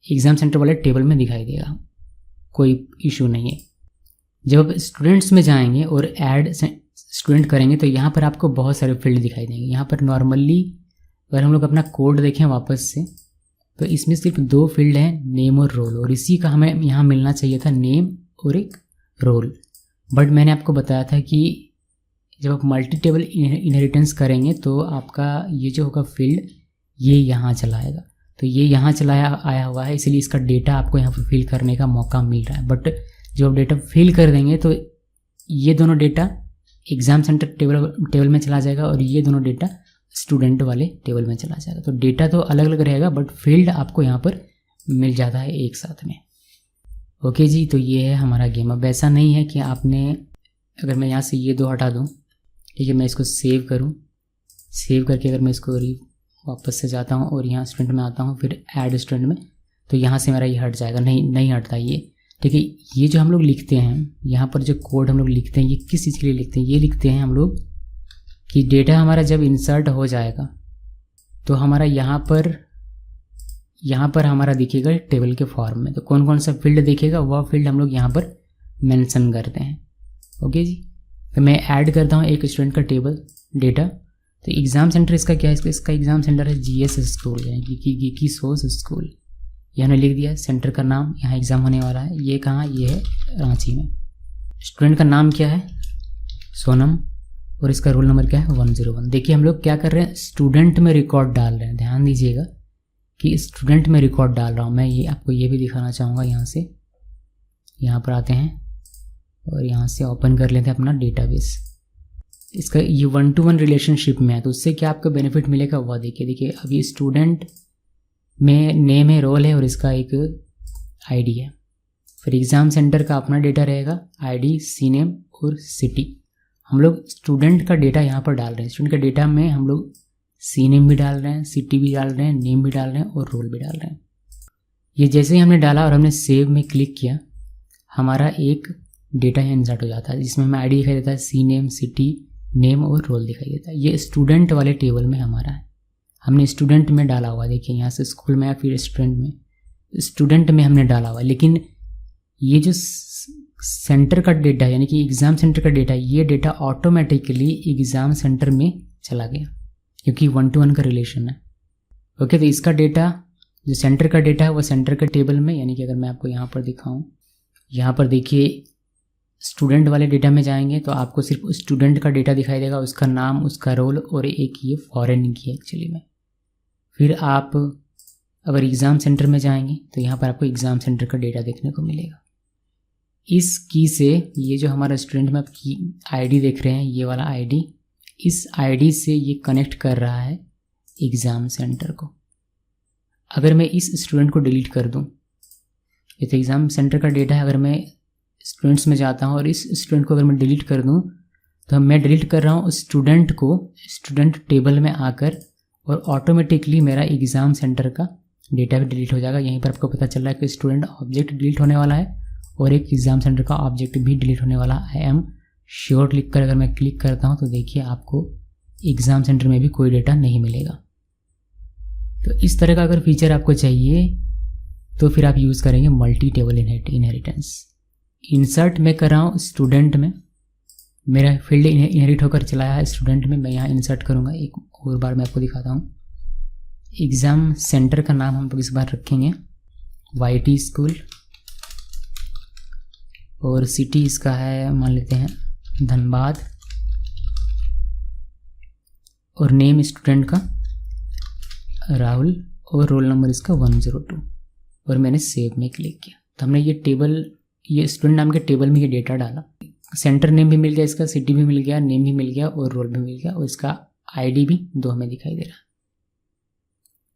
एग्ज़ाम सेंटर वाले टेबल में दिखाई देगा, कोई इशू नहीं है। जब स्टूडेंट्स में जाएंगे और ऐड स्टूडेंट करेंगे तो यहाँ पर आपको बहुत सारे फील्ड दिखाई देंगे। यहाँ पर नॉर्मली अगर हम लोग अपना कोड देखें वापस से तो इसमें सिर्फ 2 फील्ड हैं, नेम और रोल, और इसी का हमें यहाँ मिलना चाहिए था नेम और एक रोल। बट मैंने आपको बताया था कि जब आप मल्टी टेबल इनहेरिटेंस करेंगे तो आपका ये जो होगा फील्ड ये यहाँ चला आएगा। तो ये यहाँ चला आया हुआ है, इसलिए इसका डेटा आपको यहाँ पर फिल करने का मौका मिल रहा है। बट जब आप डेटा फिल कर देंगे तो ये दोनों डेटा एग्ज़ाम सेंटर टेबल में चला जाएगा और ये दोनों डेटा स्टूडेंट वाले टेबल में चला जाएगा। तो डेटा तो अलग अलग रहेगा बट फील्ड आपको यहाँ पर मिल जाता है एक साथ में। ओके जी, तो ये है हमारा गेम। अब ऐसा नहीं है कि आपने, अगर मैं यहाँ से ये 2 हटा दूँ, ठीक है, मैं इसको सेव करूँ, सेव करके अगर मैं इसको वापस से जाता हूँ और यहाँ स्टूडेंट में आता हूँ, फिर ऐड स्टूडेंट में, तो यहाँ से मेरा ये हट जाएगा। नहीं हटता ये, ठीक है। ये जो हम लोग लिखते हैं, यहाँ पर जो कोड हम लोग लिखते हैं, ये किस चीज़ के लिए लिखते हैं? ये लिखते हैं हम लोग कि डेटा हमारा जब इंसर्ट हो जाएगा तो हमारा यहाँ पर हमारा दिखेगा टेबल के फॉर्म में। तो कौन कौन सा फील्ड दिखेगा वह फील्ड हम लोग यहाँ पर मेंशन करते हैं। ओके जी, तो मैं ऐड करता हूँ एक स्टूडेंट का टेबल डेटा। तो एग्ज़ाम सेंटर इसका क्या है? इसका एग्ज़ाम सेंटर है GS स्कूल, यानी कि गिकी सोस स्कूल। ये हमने लिख दिया, सेंटर का नाम, यहाँ एग्ज़ाम होने वाला है। ये कहाँ? ये है रांची में। स्टूडेंट का नाम क्या है? सोनम, और इसका रोल नंबर क्या है? 101। देखिए हम लोग क्या कर रहे हैं, स्टूडेंट में रिकॉर्ड डाल रहे हैं। ध्यान दीजिएगा कि स्टूडेंट में रिकॉर्ड डाल रहा हूँ मैं। ये आपको ये भी दिखाना चाहूँगा। यहाँ से यहाँ पर आते हैं और यहाँ से ओपन कर लेते हैं अपना डेटाबेस। इसका ये 1-to-1 रिलेशनशिप में है, तो उससे क्या आपको बेनिफिट मिलेगा वह देखिए। अभी स्टूडेंट में नेम है, रोल है और इसका एक ID है। फिर एग्ज़ाम सेंटर का अपना डेटा रहेगा, ID, सी नेम और सिटी। हम लोग स्टूडेंट का डेटा यहाँ पर डाल रहे हैं। स्टूडेंट का डेटा में हम लोग सी नेम भी डाल रहे हैं, सिटी भी डाल रहे हैं, नेम भी डाल रहे हैं और रोल भी डाल रहे हैं। ये जैसे ही हमने डाला और हमने सेव में क्लिक किया, हमारा एक डेटा यहाँ इंसर्ट हो जाता है जिसमें हमें ID दिखाई देता है, सी नेम, सिटी, नेम और रोल दिखाई देता है। ये स्टूडेंट वाले टेबल में हमारा है, हमने स्टूडेंट में डाला हुआ। देखिए यहाँ से स्कूल में या फिर स्टूडेंट में हमने डाला हुआ। लेकिन ये जो सेंटर का डेटा यानी कि एग्ज़ाम सेंटर का डेटा, ये डेटा ऑटोमेटिकली एग्ज़ाम सेंटर में चला गया क्योंकि 1-to-1 का रिलेशन है। ओके, तो इसका डेटा जो सेंटर का डेटा है वो सेंटर के टेबल में, यानी कि अगर मैं आपको यहाँ पर दिखाऊँ, यहाँ पर देखिए स्टूडेंट वाले डेटा में जाएंगे तो आपको सिर्फ स्टूडेंट का डेटा दिखाई देगा, उसका नाम, उसका रोल और एक ये फॉरेन की है एक्चुअली में। फिर आप अगर एग्ज़ाम सेंटर में जाएंगे तो यहाँ पर आपको एग्ज़ाम सेंटर का डेटा देखने को मिलेगा। इस की से ये जो हमारा स्टूडेंट में आप की ID देख रहे हैं, ये वाला ID, इस ID से ये कनेक्ट कर रहा है एग्ज़ाम सेंटर को। अगर मैं इस स्टूडेंट को डिलीट कर दूं, ये तो एग्ज़ाम सेंटर का डेटा है। अगर मैं स्टूडेंट्स में जाता हूं और इस स्टूडेंट को अगर मैं डिलीट कर दूं तो मैं डिलीट कर रहा हूं उस स्टूडेंट को स्टूडेंट टेबल में आकर, और ऑटोमेटिकली मेरा एग्ज़ाम सेंटर का डेटा भी डिलीट हो जाएगा। यहीं पर आपको पता चल रहा है कि स्टूडेंट ऑब्जेक्ट डिलीट होने वाला है और एक एग्ज़ाम सेंटर का ऑब्जेक्ट भी डिलीट होने वाला। आई एम श्योर लिख कर अगर मैं क्लिक करता हूं तो देखिए आपको एग्ज़ाम सेंटर में भी कोई डेटा नहीं मिलेगा। तो इस तरह का अगर फीचर आपको चाहिए तो फिर आप यूज़ करेंगे मल्टी टेबल इनहेरिटेंस। इंसर्ट में कर रहा हूँ स्टूडेंट में, मेरा फील्ड इनहेरिट होकर चला है स्टूडेंट में। मैं यहाँ इंसर्ट करूँगा, एक और बार मैं आपको दिखाता हूँ। एग्ज़ाम सेंटर का नाम हम लोग इस बार रखेंगे YT स्कूल, और सिटी इसका है मान लेते हैं धनबाद, और नेम स्टूडेंट का राहुल, और रोल नंबर इसका 102, और मैंने सेव में क्लिक किया। तो हमने ये टेबल, ये स्टूडेंट नाम के टेबल में ये डेटा डाला। सेंटर नेम भी मिल गया, इसका सिटी भी मिल गया, नेम भी मिल गया और रोल भी मिल गया, और इसका आईडी भी 2 हमें दिखाई दे रहा।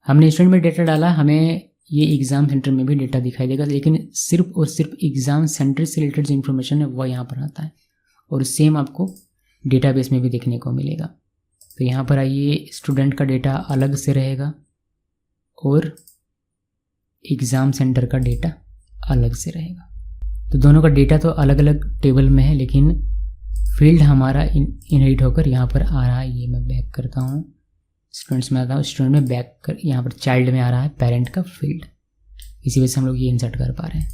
हमने स्टूडेंट में डेटा डाला, हमें ये एग्ज़ाम सेंटर में भी डेटा दिखाई देगा, लेकिन सिर्फ और सिर्फ एग्ज़ाम सेंटर से रिलेटेड जो इन्फॉर्मेशन है वह यहाँ पर आता है, और सेम आपको डेटाबेस में भी देखने को मिलेगा। तो यहाँ पर आइए, स्टूडेंट का डेटा अलग से रहेगा और एग्ज़ाम सेंटर का डेटा अलग से रहेगा। तो दोनों का डेटा तो अलग अलग टेबल में है, लेकिन फील्ड हमारा इनहेरिट होकर यहाँ पर आ रहा है। ये मैं बैक करता हूँ, स्टूडेंट्स में आता हूँ, स्टूडेंट में बैक कर, यहाँ पर चाइल्ड में आ रहा है पेरेंट का फील्ड, इसी वजह से हम लोग ये इंसर्ट कर पा रहे हैं।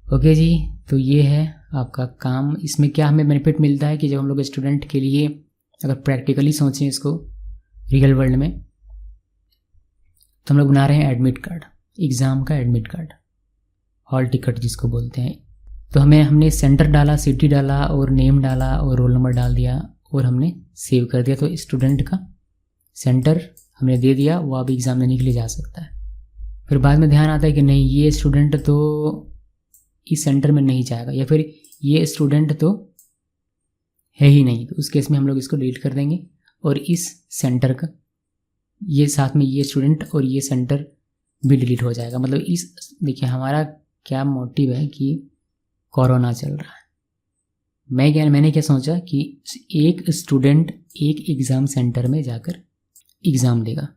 ओके जी, तो ये है आपका काम। इसमें क्या हमें बेनिफिट मिलता है कि जब हम लोग स्टूडेंट के लिए अगर प्रैक्टिकली सोचें इसको रियल वर्ल्ड में, तो हम लोग बना रहे हैं एडमिट कार्ड, एग्ज़ाम का एडमिट कार्ड, हॉल टिकट जिसको बोलते हैं। तो हमने सेंटर डाला, सिटी डाला और नेम डाला और रोल नंबर डाल दिया और हमने सेव कर दिया। तो स्टूडेंट का सेंटर हमने दे दिया, वो अब एग्ज़ाम देने के लिए जा सकता है। फिर बाद में ध्यान आता है कि नहीं, ये स्टूडेंट तो इस सेंटर में नहीं जाएगा, या फिर ये स्टूडेंट तो है ही नहीं, तो उस केस में हम लोग इसको डिलीट कर देंगे और इस सेंटर का ये साथ में ये स्टूडेंट और ये सेंटर भी डिलीट हो जाएगा। मतलब इस देखिए हमारा क्या मोटिव है कि कोरोना चल रहा है, मैंने क्या सोचा कि एक स्टूडेंट एक एग्ज़ाम सेंटर में जाकर एग्ज़ाम देगा,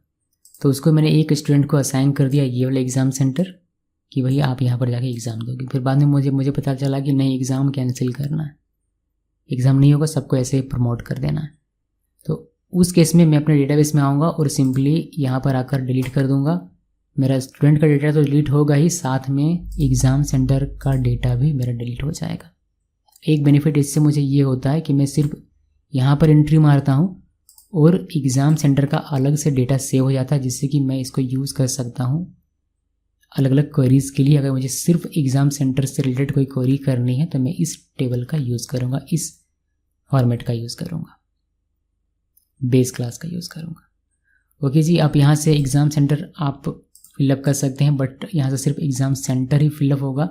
तो उसको मैंने एक स्टूडेंट को असाइन कर दिया ये वाला एग्ज़ाम सेंटर कि भैया आप यहाँ पर जाके एग्ज़ाम दोगे। फिर बाद में मुझे पता चला कि नहीं, एग्ज़ाम कैंसिल करना है, एग्ज़ाम नहीं होगा, सबको ऐसे ही प्रमोट कर देना है। तो उस केस में मैं अपने डेटाबेस में आऊँगा और सिंपली यहाँ पर आकर डिलीट कर दूँगा। मेरा स्टूडेंट का डेटा तो डिलीट होगा ही, साथ में एग्ज़ाम सेंटर का डेटा भी मेरा डिलीट हो जाएगा। एक बेनिफिट इससे मुझे ये होता है कि मैं सिर्फ यहाँ पर एंट्री मारता हूँ और एग्ज़ाम सेंटर का अलग से डेटा सेव हो जाता है, जिससे कि मैं इसको यूज़ कर सकता हूँ अलग अलग क्वेरीज़ के लिए। अगर मुझे सिर्फ एग्ज़ाम सेंटर से रिलेटेड कोई क्वेरी करनी है तो मैं इस टेबल का यूज़ करूँगा, इस फॉर्मेट का यूज़ करूँगा, बेस क्लास का यूज़ करूँगा। ओके जी, आप यहाँ से एग्ज़ाम सेंटर आप फिलअप कर सकते हैं, बट यहाँ से सिर्फ एग्ज़ाम सेंटर ही फिलअप होगा,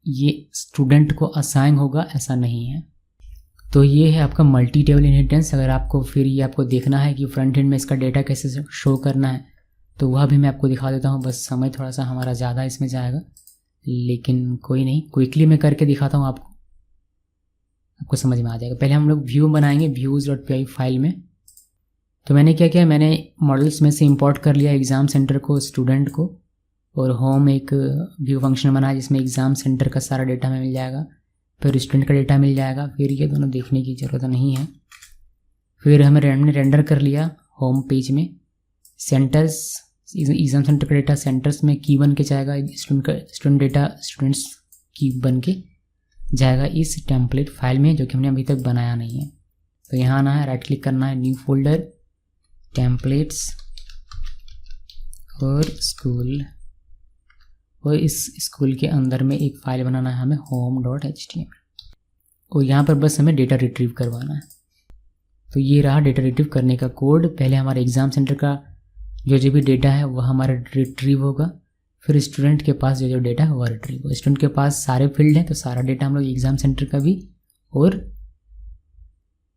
ये स्टूडेंट को असाइन होगा ऐसा नहीं है। तो ये है आपका मल्टी टेबल इनहेरिटेंस। अगर आपको फिर ये आपको देखना है कि फ्रंट एंड में इसका डेटा कैसे शो करना है, तो वह भी मैं आपको दिखा देता हूँ। बस समय थोड़ा सा हमारा ज़्यादा इसमें जाएगा, लेकिन कोई नहीं, क्विकली मैं करके दिखाता हूँ आपको समझ में आ जाएगा। पहले हम लोग व्यू बनाएंगे views.py फाइल में। तो मैंने क्या किया, मैंने मॉडल्स में से इंपोर्ट कर लिया एग्ज़ाम सेंटर को, स्टूडेंट को, और होम एक व्यू फंक्शन बनाया जिसमें एग्ज़ाम सेंटर का सारा डेटा हमें मिल जाएगा, फिर स्टूडेंट का डेटा मिल जाएगा। फिर ये दोनों देखने की ज़रूरत नहीं है। फिर हमने रेंडर कर लिया होम पेज में सेंटर्स, एग्ज़ाम सेंटर का डेटा सेंटर्स में की बन के जाएगा, स्टूडेंट डेटा स्टूडेंट्स की बन के जाएगा इस टेम्पलेट फाइल में, जो कि हमने अभी तक बनाया नहीं है। तो यहाँ आना है, राइट क्लिक करना है, न्यू फोल्डर, टेम्पलेट्स और स्कूल, और इस स्कूल के अंदर में एक फ़ाइल बनाना है हमें home.html, और यहाँ पर बस हमें डेटा रिट्रीव करवाना है। तो ये रहा डेटा रिट्रीव करने का कोड। पहले हमारे एग्ज़ाम सेंटर का जो भी डेटा है वह हमारा रिट्रीव होगा, फिर स्टूडेंट के पास जो डेटा है वह रिट्रीव होगा। स्टूडेंट के पास सारे फील्ड हैं तो सारा डेटा हम लोग एग्ज़ाम सेंटर का भी और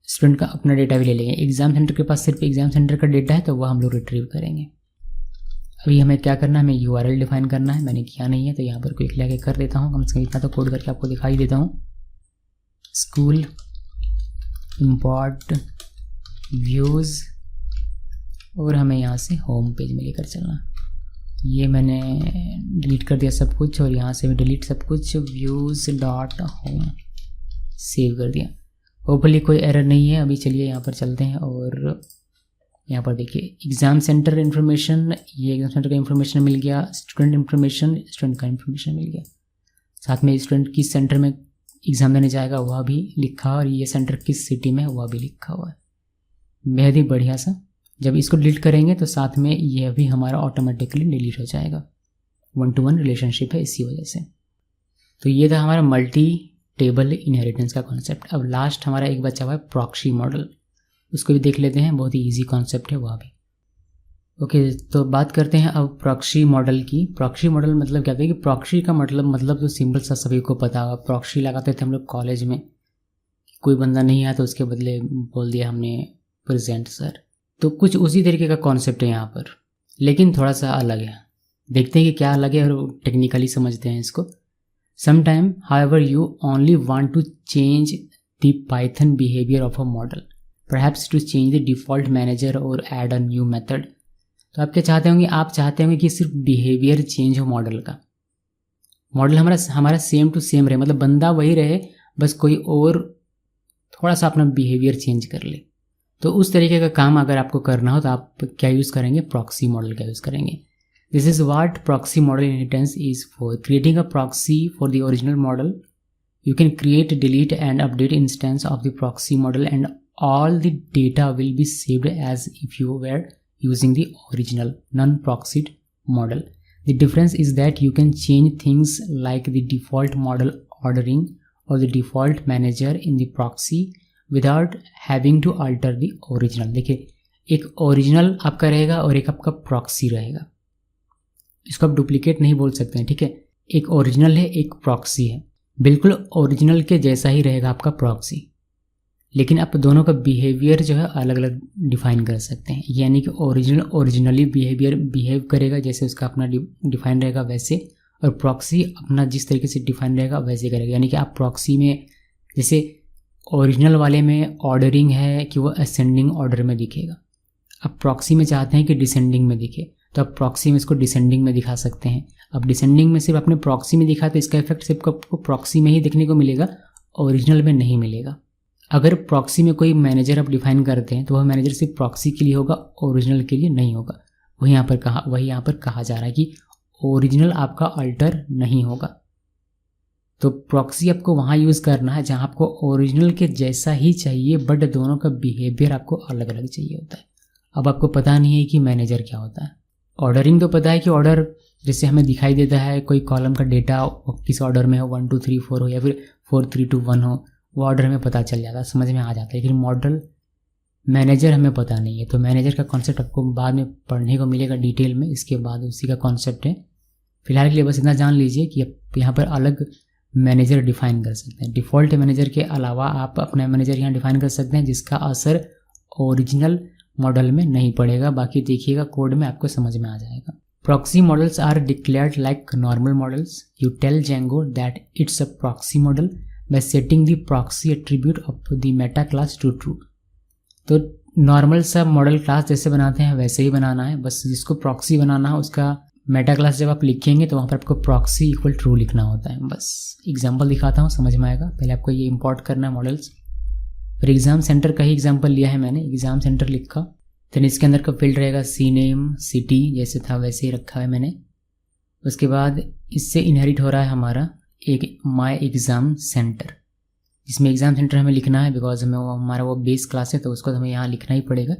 स्टूडेंट का अपना डेटा भी ले लेंगे। एग्ज़ाम सेंटर के पास सिर्फ एग्ज़ाम सेंटर का डेटा है तो वह हम लोग रिट्रीव करेंगे। अभी हमें क्या करना है, हमें URL डिफाइन करना है, मैंने किया नहीं है तो यहाँ पर क्विक लेके कर देता हूँ, कम से कम इतना तो कोड करके आपको दिखाई देता हूँ। स्कूल इंपोर्ट व्यूज़, और हमें यहाँ से होम पेज में लेकर चलना। ये मैंने डिलीट कर दिया सब कुछ, और यहाँ से भी डिलीट सब कुछ, views.home सेव कर दिया। होपफुली कोई एरर नहीं है। अभी चलिए यहाँ पर चलते हैं और यहाँ पर देखिए एग्ज़ाम सेंटर इन्फॉर्मेशन, ये एग्ज़ाम सेंटर का इन्फॉर्मेशन मिल गया, स्टूडेंट इन्फॉर्मेशन, स्टूडेंट का इन्फॉर्मेशन मिल गया, साथ में स्टूडेंट किस सेंटर में एग्ज़ाम देने जाएगा वह भी लिखा, और ये सेंटर किस सिटी में है वह भी लिखा हुआ है। बेहद ही बढ़िया सा। जब इसको डिलीट करेंगे तो साथ में यह भी हमारा ऑटोमेटिकली डिलीट हो जाएगा, 1-to-1 रिलेशनशिप है इसी वजह से। तो ये था हमारा मल्टी टेबल इनहेरिटेंस का कॉन्सेप्ट। अब लास्ट हमारा एक बचा हुआ है प्रॉक्सी मॉडल, उसको भी देख लेते हैं, बहुत ही ईजी कॉन्सेप्ट है वह भी। ओके, तो बात करते हैं अब प्रॉक्सी मॉडल की। प्रॉक्सी मॉडल मतलब क्या है कि प्रॉक्सी का मतलब तो सिंपल सा सभी को पता होगा। प्रॉक्सी लगाते थे हम लोग कॉलेज में, कोई बंदा नहीं आया तो उसके बदले बोल दिया हमने प्रेजेंट सर। तो कुछ उसी तरीके का कॉन्सेप्ट है यहाँ पर, लेकिन थोड़ा सा अलग है। देखते हैं कि क्या अलग है और टेक्निकली समझते हैं इसको। Sometime however you only want to change the Python behaviour of a model, perhaps to change the default manager और ऐड अ न्यू मेथड। तो आप क्या चाहते होंगे, आप चाहते होंगे कि सिर्फ बिहेवियर चेंज हो मॉडल का, मॉडल हमारा सेम टू सेम रहे, मतलब बंदा वही रहे, बस कोई और थोड़ा सा अपना बिहेवियर चेंज कर ले। तो उस तरीके का काम अगर आपको करना हो तो आप क्या यूज़ करेंगे, प्रॉक्सी मॉडल का यूज़ करेंगे। This is what proxy model inheritance is for. Creating a proxy for the original model, you can create, delete and update instance of the proxy model and all the data will be saved as if you were using the original non-proxied model. The difference is that you can change things like the default model ordering or the default manager in the proxy without having to alter the original. देखिए, एक original आपका रहेगा और एक आपका proxy रहेगा, इसको आप डुप्लीकेट नहीं बोल सकते हैं, ठीक है। एक ओरिजिनल है, एक प्रॉक्सी है, बिल्कुल ओरिजिनल के जैसा ही रहेगा आपका प्रॉक्सी, लेकिन आप दोनों का बिहेवियर जो है अलग अलग डिफ़ाइन कर सकते हैं। यानी कि ओरिजिनली बिहेव करेगा जैसे उसका अपना डिफ़ाइन रहेगा वैसे, और प्रॉक्सी अपना जिस तरीके से डिफ़ाइन रहेगा वैसे करेगा। यानी कि आप प्रॉक्सी में जैसे ओरिजिनल वाले में ऑर्डरिंग है कि वो असेंडिंग ऑर्डर में दिखेगा, आप प्रॉक्सी में चाहते हैं कि डिसेंडिंग में दिखे, तो आप प्रॉक्सी में इसको डिसेंडिंग में दिखा सकते हैं। अब डिसेंडिंग में सिर्फ अपने प्रॉक्सी में दिखा तो इसका इफेक्ट सिर्फ आपको प्रॉक्सी में ही देखने को मिलेगा, ओरिजिनल में नहीं मिलेगा। अगर प्रॉक्सी में कोई मैनेजर आप डिफाइन करते हैं तो वह मैनेजर सिर्फ प्रॉक्सी के लिए होगा, ओरिजिनल के लिए नहीं होगा। वही यहाँ पर कहा जा रहा है कि ओरिजिनल आपका अल्टर नहीं होगा। तो प्रॉक्सी आपको वहाँ यूज़ करना है जहाँ आपको ओरिजिनल के जैसा ही चाहिए, बट दोनों का बिहेवियर आपको अलग अलग चाहिए होता है। अब आपको पता नहीं है कि मैनेजर क्या होता है। ऑर्डरिंग तो पता है कि ऑर्डर जैसे हमें दिखाई देता है, कोई कॉलम का डेटा किस ऑर्डर में हो, 1 2 3 4 हो या फिर 4 3 2 1 हो, वो ऑर्डर हमें पता चल जाता है, समझ में आ जाता है। लेकिन मॉडल मैनेजर हमें पता नहीं है, तो मैनेजर का कॉन्सेप्ट आपको बाद में पढ़ने को मिलेगा डिटेल में, इसके बाद उसी का कॉन्सेप्ट है। फिलहाल के लिए बस इतना जान लीजिए कि आप यहाँ पर अलग मैनेजर डिफाइन कर सकते हैं। डिफ़ॉल्ट मैनेजर के अलावा आप अपना मैनेजर यहाँ डिफाइन कर सकते हैं जिसका असर ओरिजिनल मॉडल में नहीं पड़ेगा। बाकी देखिएगा कोड में आपको समझ में आ जाएगा। Proxy models are declared like normal models. You tell Django that it's a proxy model by setting the proxy attribute of the meta class to true. तो नॉर्मल सा मॉडल क्लास जैसे बनाते हैं वैसे ही बनाना है, बस जिसको प्रॉक्सी बनाना है उसका मेटा क्लास जब आप लिखेंगे तो वहाँ पर आपको प्रॉक्सी इक्वल ट्रू लिखना होता है। बस एग्जाम्पल दिखाता हूँ, समझ में आएगा। पहले आपको ये इंपोर्ट करना है मॉडल्स। फिर एग्ज़ाम सेंटर का ही एग्जाम्पल लिया है मैंने, एग्ज़ाम सेंटर लिखा। फिर इसके अंदर का फील्ड रहेगा सी नेम, सिटी, जैसे था वैसे ही रखा है मैंने। उसके बाद इससे इनहेरिट हो रहा है हमारा एक माई एग्ज़ाम सेंटर, जिसमें एग्ज़ाम सेंटर हमें लिखना है बिकॉज हमें हमारा वो बेस क्लास है तो उसको हमें यहाँ लिखना ही पड़ेगा।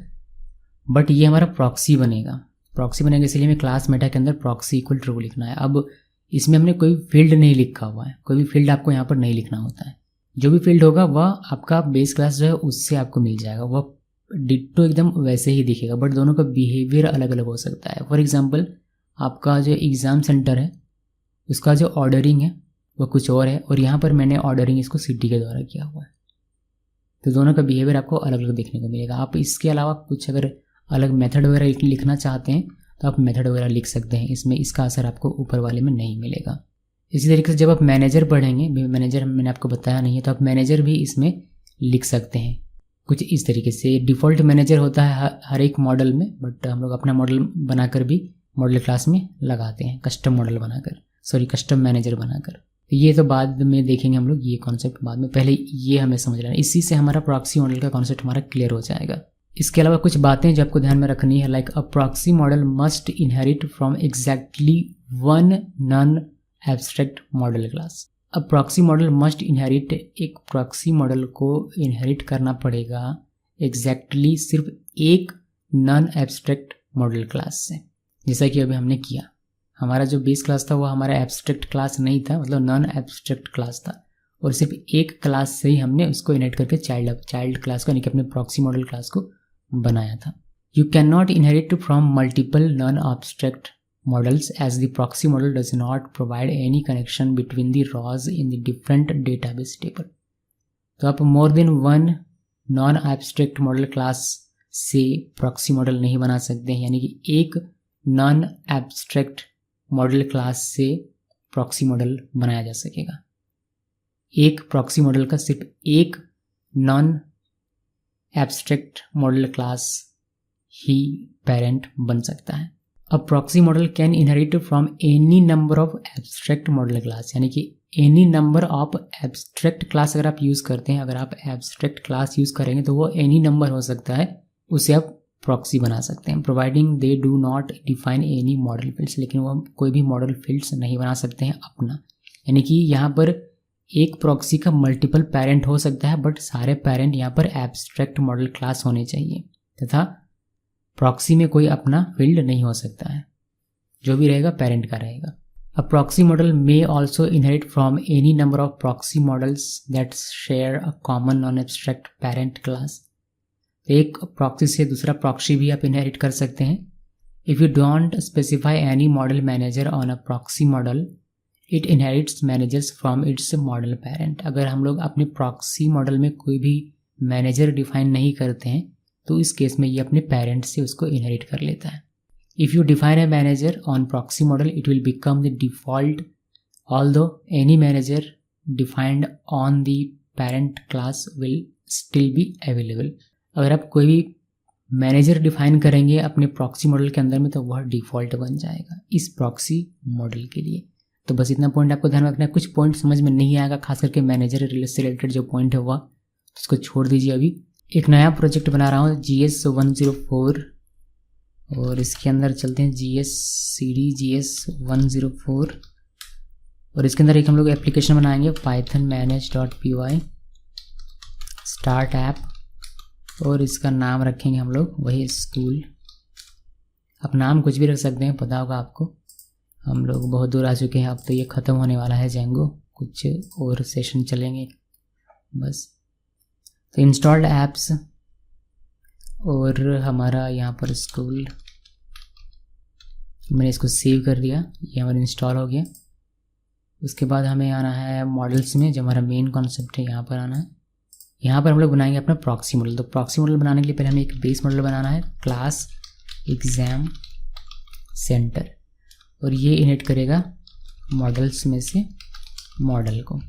बट ये हमारा प्रॉक्सी बनेगा, इसलिए हमें क्लास मेटा के अंदर प्रॉक्सी इक्वल ट्रू लिखना है। अब इसमें हमने कोई फील्ड नहीं लिखा हुआ है, कोई भी फील्ड आपको यहाँ पर नहीं लिखना होता है। जो भी फील्ड होगा वह आपका बेस क्लास जो है उससे आपको मिल जाएगा, वह डिट्टो एकदम वैसे ही दिखेगा, बट दोनों का बिहेवियर अलग अलग हो सकता है। फॉर एग्जांपल आपका जो एग्ज़ाम सेंटर है उसका जो ऑर्डरिंग है वह कुछ और है, और यहाँ पर मैंने ऑर्डरिंग इसको सिटी के द्वारा किया हुआ है, तो दोनों का बिहेवियर आपको अलग अलग देखने को मिलेगा। आप इसके अलावा कुछ अगर अलग मेथड वगैरह लिखना चाहते हैं तो आप मेथड वगैरह लिख सकते हैं, इसमें इसका असर आपको ऊपर वाले में नहीं मिलेगा। इसी तरीके से जब आप मैनेजर पढ़ेंगे, मैनेजर मैंने आपको बताया नहीं है, तो आप मैनेजर भी इसमें लिख सकते हैं कुछ इस तरीके से। डिफ़ॉल्ट मैनेजर होता है हर एक मॉडल में, बट हम लोग अपना मॉडल बनाकर भी मॉडल क्लास में लगाते हैं, कस्टम मॉडल बनाकर, कस्टम मैनेजर बनाकर। ये तो बाद में देखेंगे हम लोग, ये कॉन्सेप्ट बाद में, पहले ये हमें समझ लेना। इसी से हमारा प्रॉक्सी मॉडल का कॉन्सेप्ट हमारा क्लियर हो जाएगा। इसके अलावा कुछ बातें जो आपको ध्यान में रखनी है, like a proxy model must inherit from exactly one non abstract model class. अब प्रॉक्सी मॉडल मस्ट इनहेरिट, एक प्रॉक्सी मॉडल को इनहेरिट करना पड़ेगा एग्जैक्टली सिर्फ एक नॉन एब्स्ट्रैक्ट मॉडल क्लास से, जैसा कि अभी हमने किया। हमारा जो बेस क्लास था वो हमारा एब्स्ट्रैक्ट क्लास नहीं था, मतलब नॉन एब्स्ट्रैक्ट क्लास था, और सिर्फ एक क्लास से ही हमने उसको इनहेरिट करके चाइल्ड क्लास को, यानी कि अपने प्रॉक्सी मॉडल क्लास को बनाया था। You can not inherit from multiple non abstract models as the proxy model does not provide any connection between the rows in the different database table. तो आप more than one non abstract model class से proxy model नहीं बना सकते हैं, यानी कि एक नॉन एब्स्ट्रैक्ट मॉडल क्लास से प्रॉक्सी मॉडल बनाया जा सकेगा। एक प्रॉक्सी मॉडल का सिर्फ एक नॉन एब्स्ट्रैक्ट मॉडल क्लास ही पेरेंट बन सकता है। अब proxy model can inherit from any number of abstract model class, यानी कि any number of abstract class अगर आप यूज़ करते हैं, अगर आप एब्स्ट्रैक्ट क्लास यूज़ करेंगे तो वो एनी नंबर हो सकता है, उसे आप प्रॉक्सी बना सकते हैं, providing they do not define any model fields, लेकिन वो कोई भी मॉडल फील्ड्स नहीं बना सकते हैं अपना। यानी कि यहाँ पर एक प्रॉक्सी का मल्टीपल पेरेंट हो सकता है, बट सारे पेरेंट यहाँ पर एब्स्ट्रैक्ट मॉडल क्लास होने चाहिए, तथा प्रॉक्सी में कोई अपना फील्ड नहीं हो सकता है, जो भी रहेगा पेरेंट का रहेगा। अ proxy model may also inherit from any number of proxy models that share a common noun abstract parent class. एक प्रॉक्सी से दूसरा प्रॉक्सी भी आप इनहेरिट कर सकते हैं। If you don't specify any model manager on a proxy model, it inherits managers from its model parent. अगर हम लोग अपने प्रॉक्सी मॉडल में कोई भी मैनेजर डिफाइन नहीं करते हैं तो इस केस में ये अपने पेरेंट से उसको इनहेरिट कर लेता है। If you define a manager on proxy model, it will become the default although any manager defined on the parent class will still be available. अगर आप कोई भी मैनेजर डिफाइन करेंगे अपने प्रॉक्सी मॉडल के अंदर में तो वह डिफ़ॉल्ट बन जाएगा इस प्रॉक्सी मॉडल के लिए। तो बस इतना पॉइंट आपको ध्यान रखना है। कुछ पॉइंट समझ में नहीं आएगा, खास करके मैनेजर से रिलेटेड जो पॉइंट है वह, तो उसको छोड़ दीजिए। अभी एक नया प्रोजेक्ट बना रहा हूँ GS 104, और इसके अंदर चलते हैं GS 104, और इसके अंदर एक हम लोग एप्लीकेशन बनाएंगे python manage.py स्टार्ट ऐप, और इसका नाम रखेंगे हम लोग वही स्कूल। आप नाम कुछ भी रख सकते हैं, पता होगा आपको। हम लोग बहुत दूर आ चुके हैं, अब तो ये ख़त्म होने वाला है जेंगो, कुछ और सेशन चलेंगे बस। तो इंस्टॉल्ड ऐप्स, और हमारा यहाँ पर स्कूल, मैंने इसको सेव कर दिया, ये हमारा इंस्टॉल हो गया। उसके बाद हमें आना है मॉडल्स में, जो हमारा मेन कॉन्सेप्ट है यहाँ पर आना है। यहाँ पर हम लोग बनाएंगे अपना प्रॉक्सी मॉडल। तो प्रॉक्सी मॉडल बनाने के लिए पहले हमें एक बेस मॉडल बनाना है, क्लास एग्ज़ाम सेंटर, और ये इनहेरिट करेगा मॉडल्स में से मॉडल को।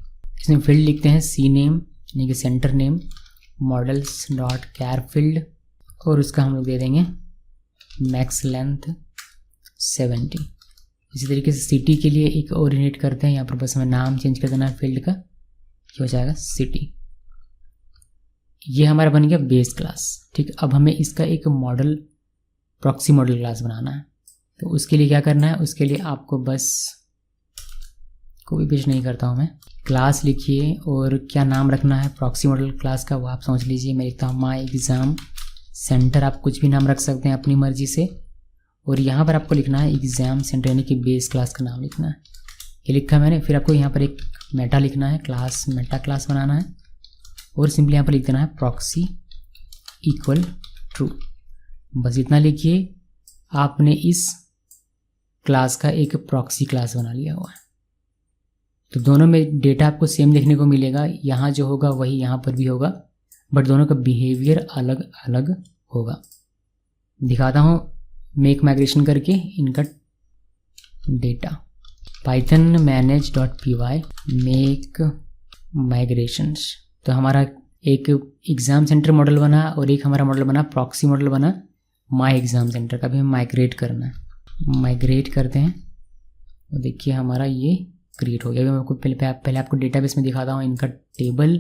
इसमें फील्ड लिखते हैं सी नेम यानी कि centre name, models dot char field, और उसका हम लोग दे देंगे मैक्स लेंथ 70। इसी तरीके से सिटी के लिए एक और इनहेरिट करते हैं, यहाँ पर बस हमें नाम चेंज कर देना है फील्ड का, ये हो जाएगा सिटी। ये हमारा बन गया बेस क्लास। ठीक, अब हमें इसका एक मॉडल प्रॉक्सी मॉडल क्लास बनाना है। तो उसके लिए क्या करना है, उसके लिए आपको बस कोई पेश नहीं करता हूँ मैं, क्लास लिखिए और क्या नाम रखना है प्रॉक्सी मॉडल क्लास का वो आप समझ लीजिए। मैं लिखता हूँ माई एग्ज़ाम सेंटर, आप कुछ भी नाम रख सकते हैं अपनी मर्जी से, और यहाँ पर आपको लिखना है एग्ज़ाम सेंटर यानी कि बेस क्लास का नाम लिखना है। ये लिखा मैंने। फिर आपको यहाँ पर एक मेटा लिखना है, क्लास मेटा क्लास बनाना है, और सिंपली यहाँ पर लिख देना है प्रॉक्सी इक्वल ट्रू। बस इतना लिखिए, आपने इस क्लास का एक प्रॉक्सी क्लास बना लिया हुआ है। तो दोनों में डेटा आपको सेम देखने को मिलेगा, यहाँ जो होगा वही यहाँ पर भी होगा, बट दोनों का बिहेवियर अलग अलग होगा। दिखाता हूँ मेक माइग्रेशन करके इनका data, python manage.py make migrations. तो हमारा एक एग्ज़ाम सेंटर मॉडल बना और एक हमारा मॉडल बना प्रॉक्सी मॉडल बना माई एग्ज़ाम सेंटर का भी हमें माइग्रेट करना है। माइग्रेट करते हैं और देखिए हमारा ये क्रिएट हो गया। अभी मैं आपको पहले आपको डेटाबेस में दिखाता हूँ इनका टेबल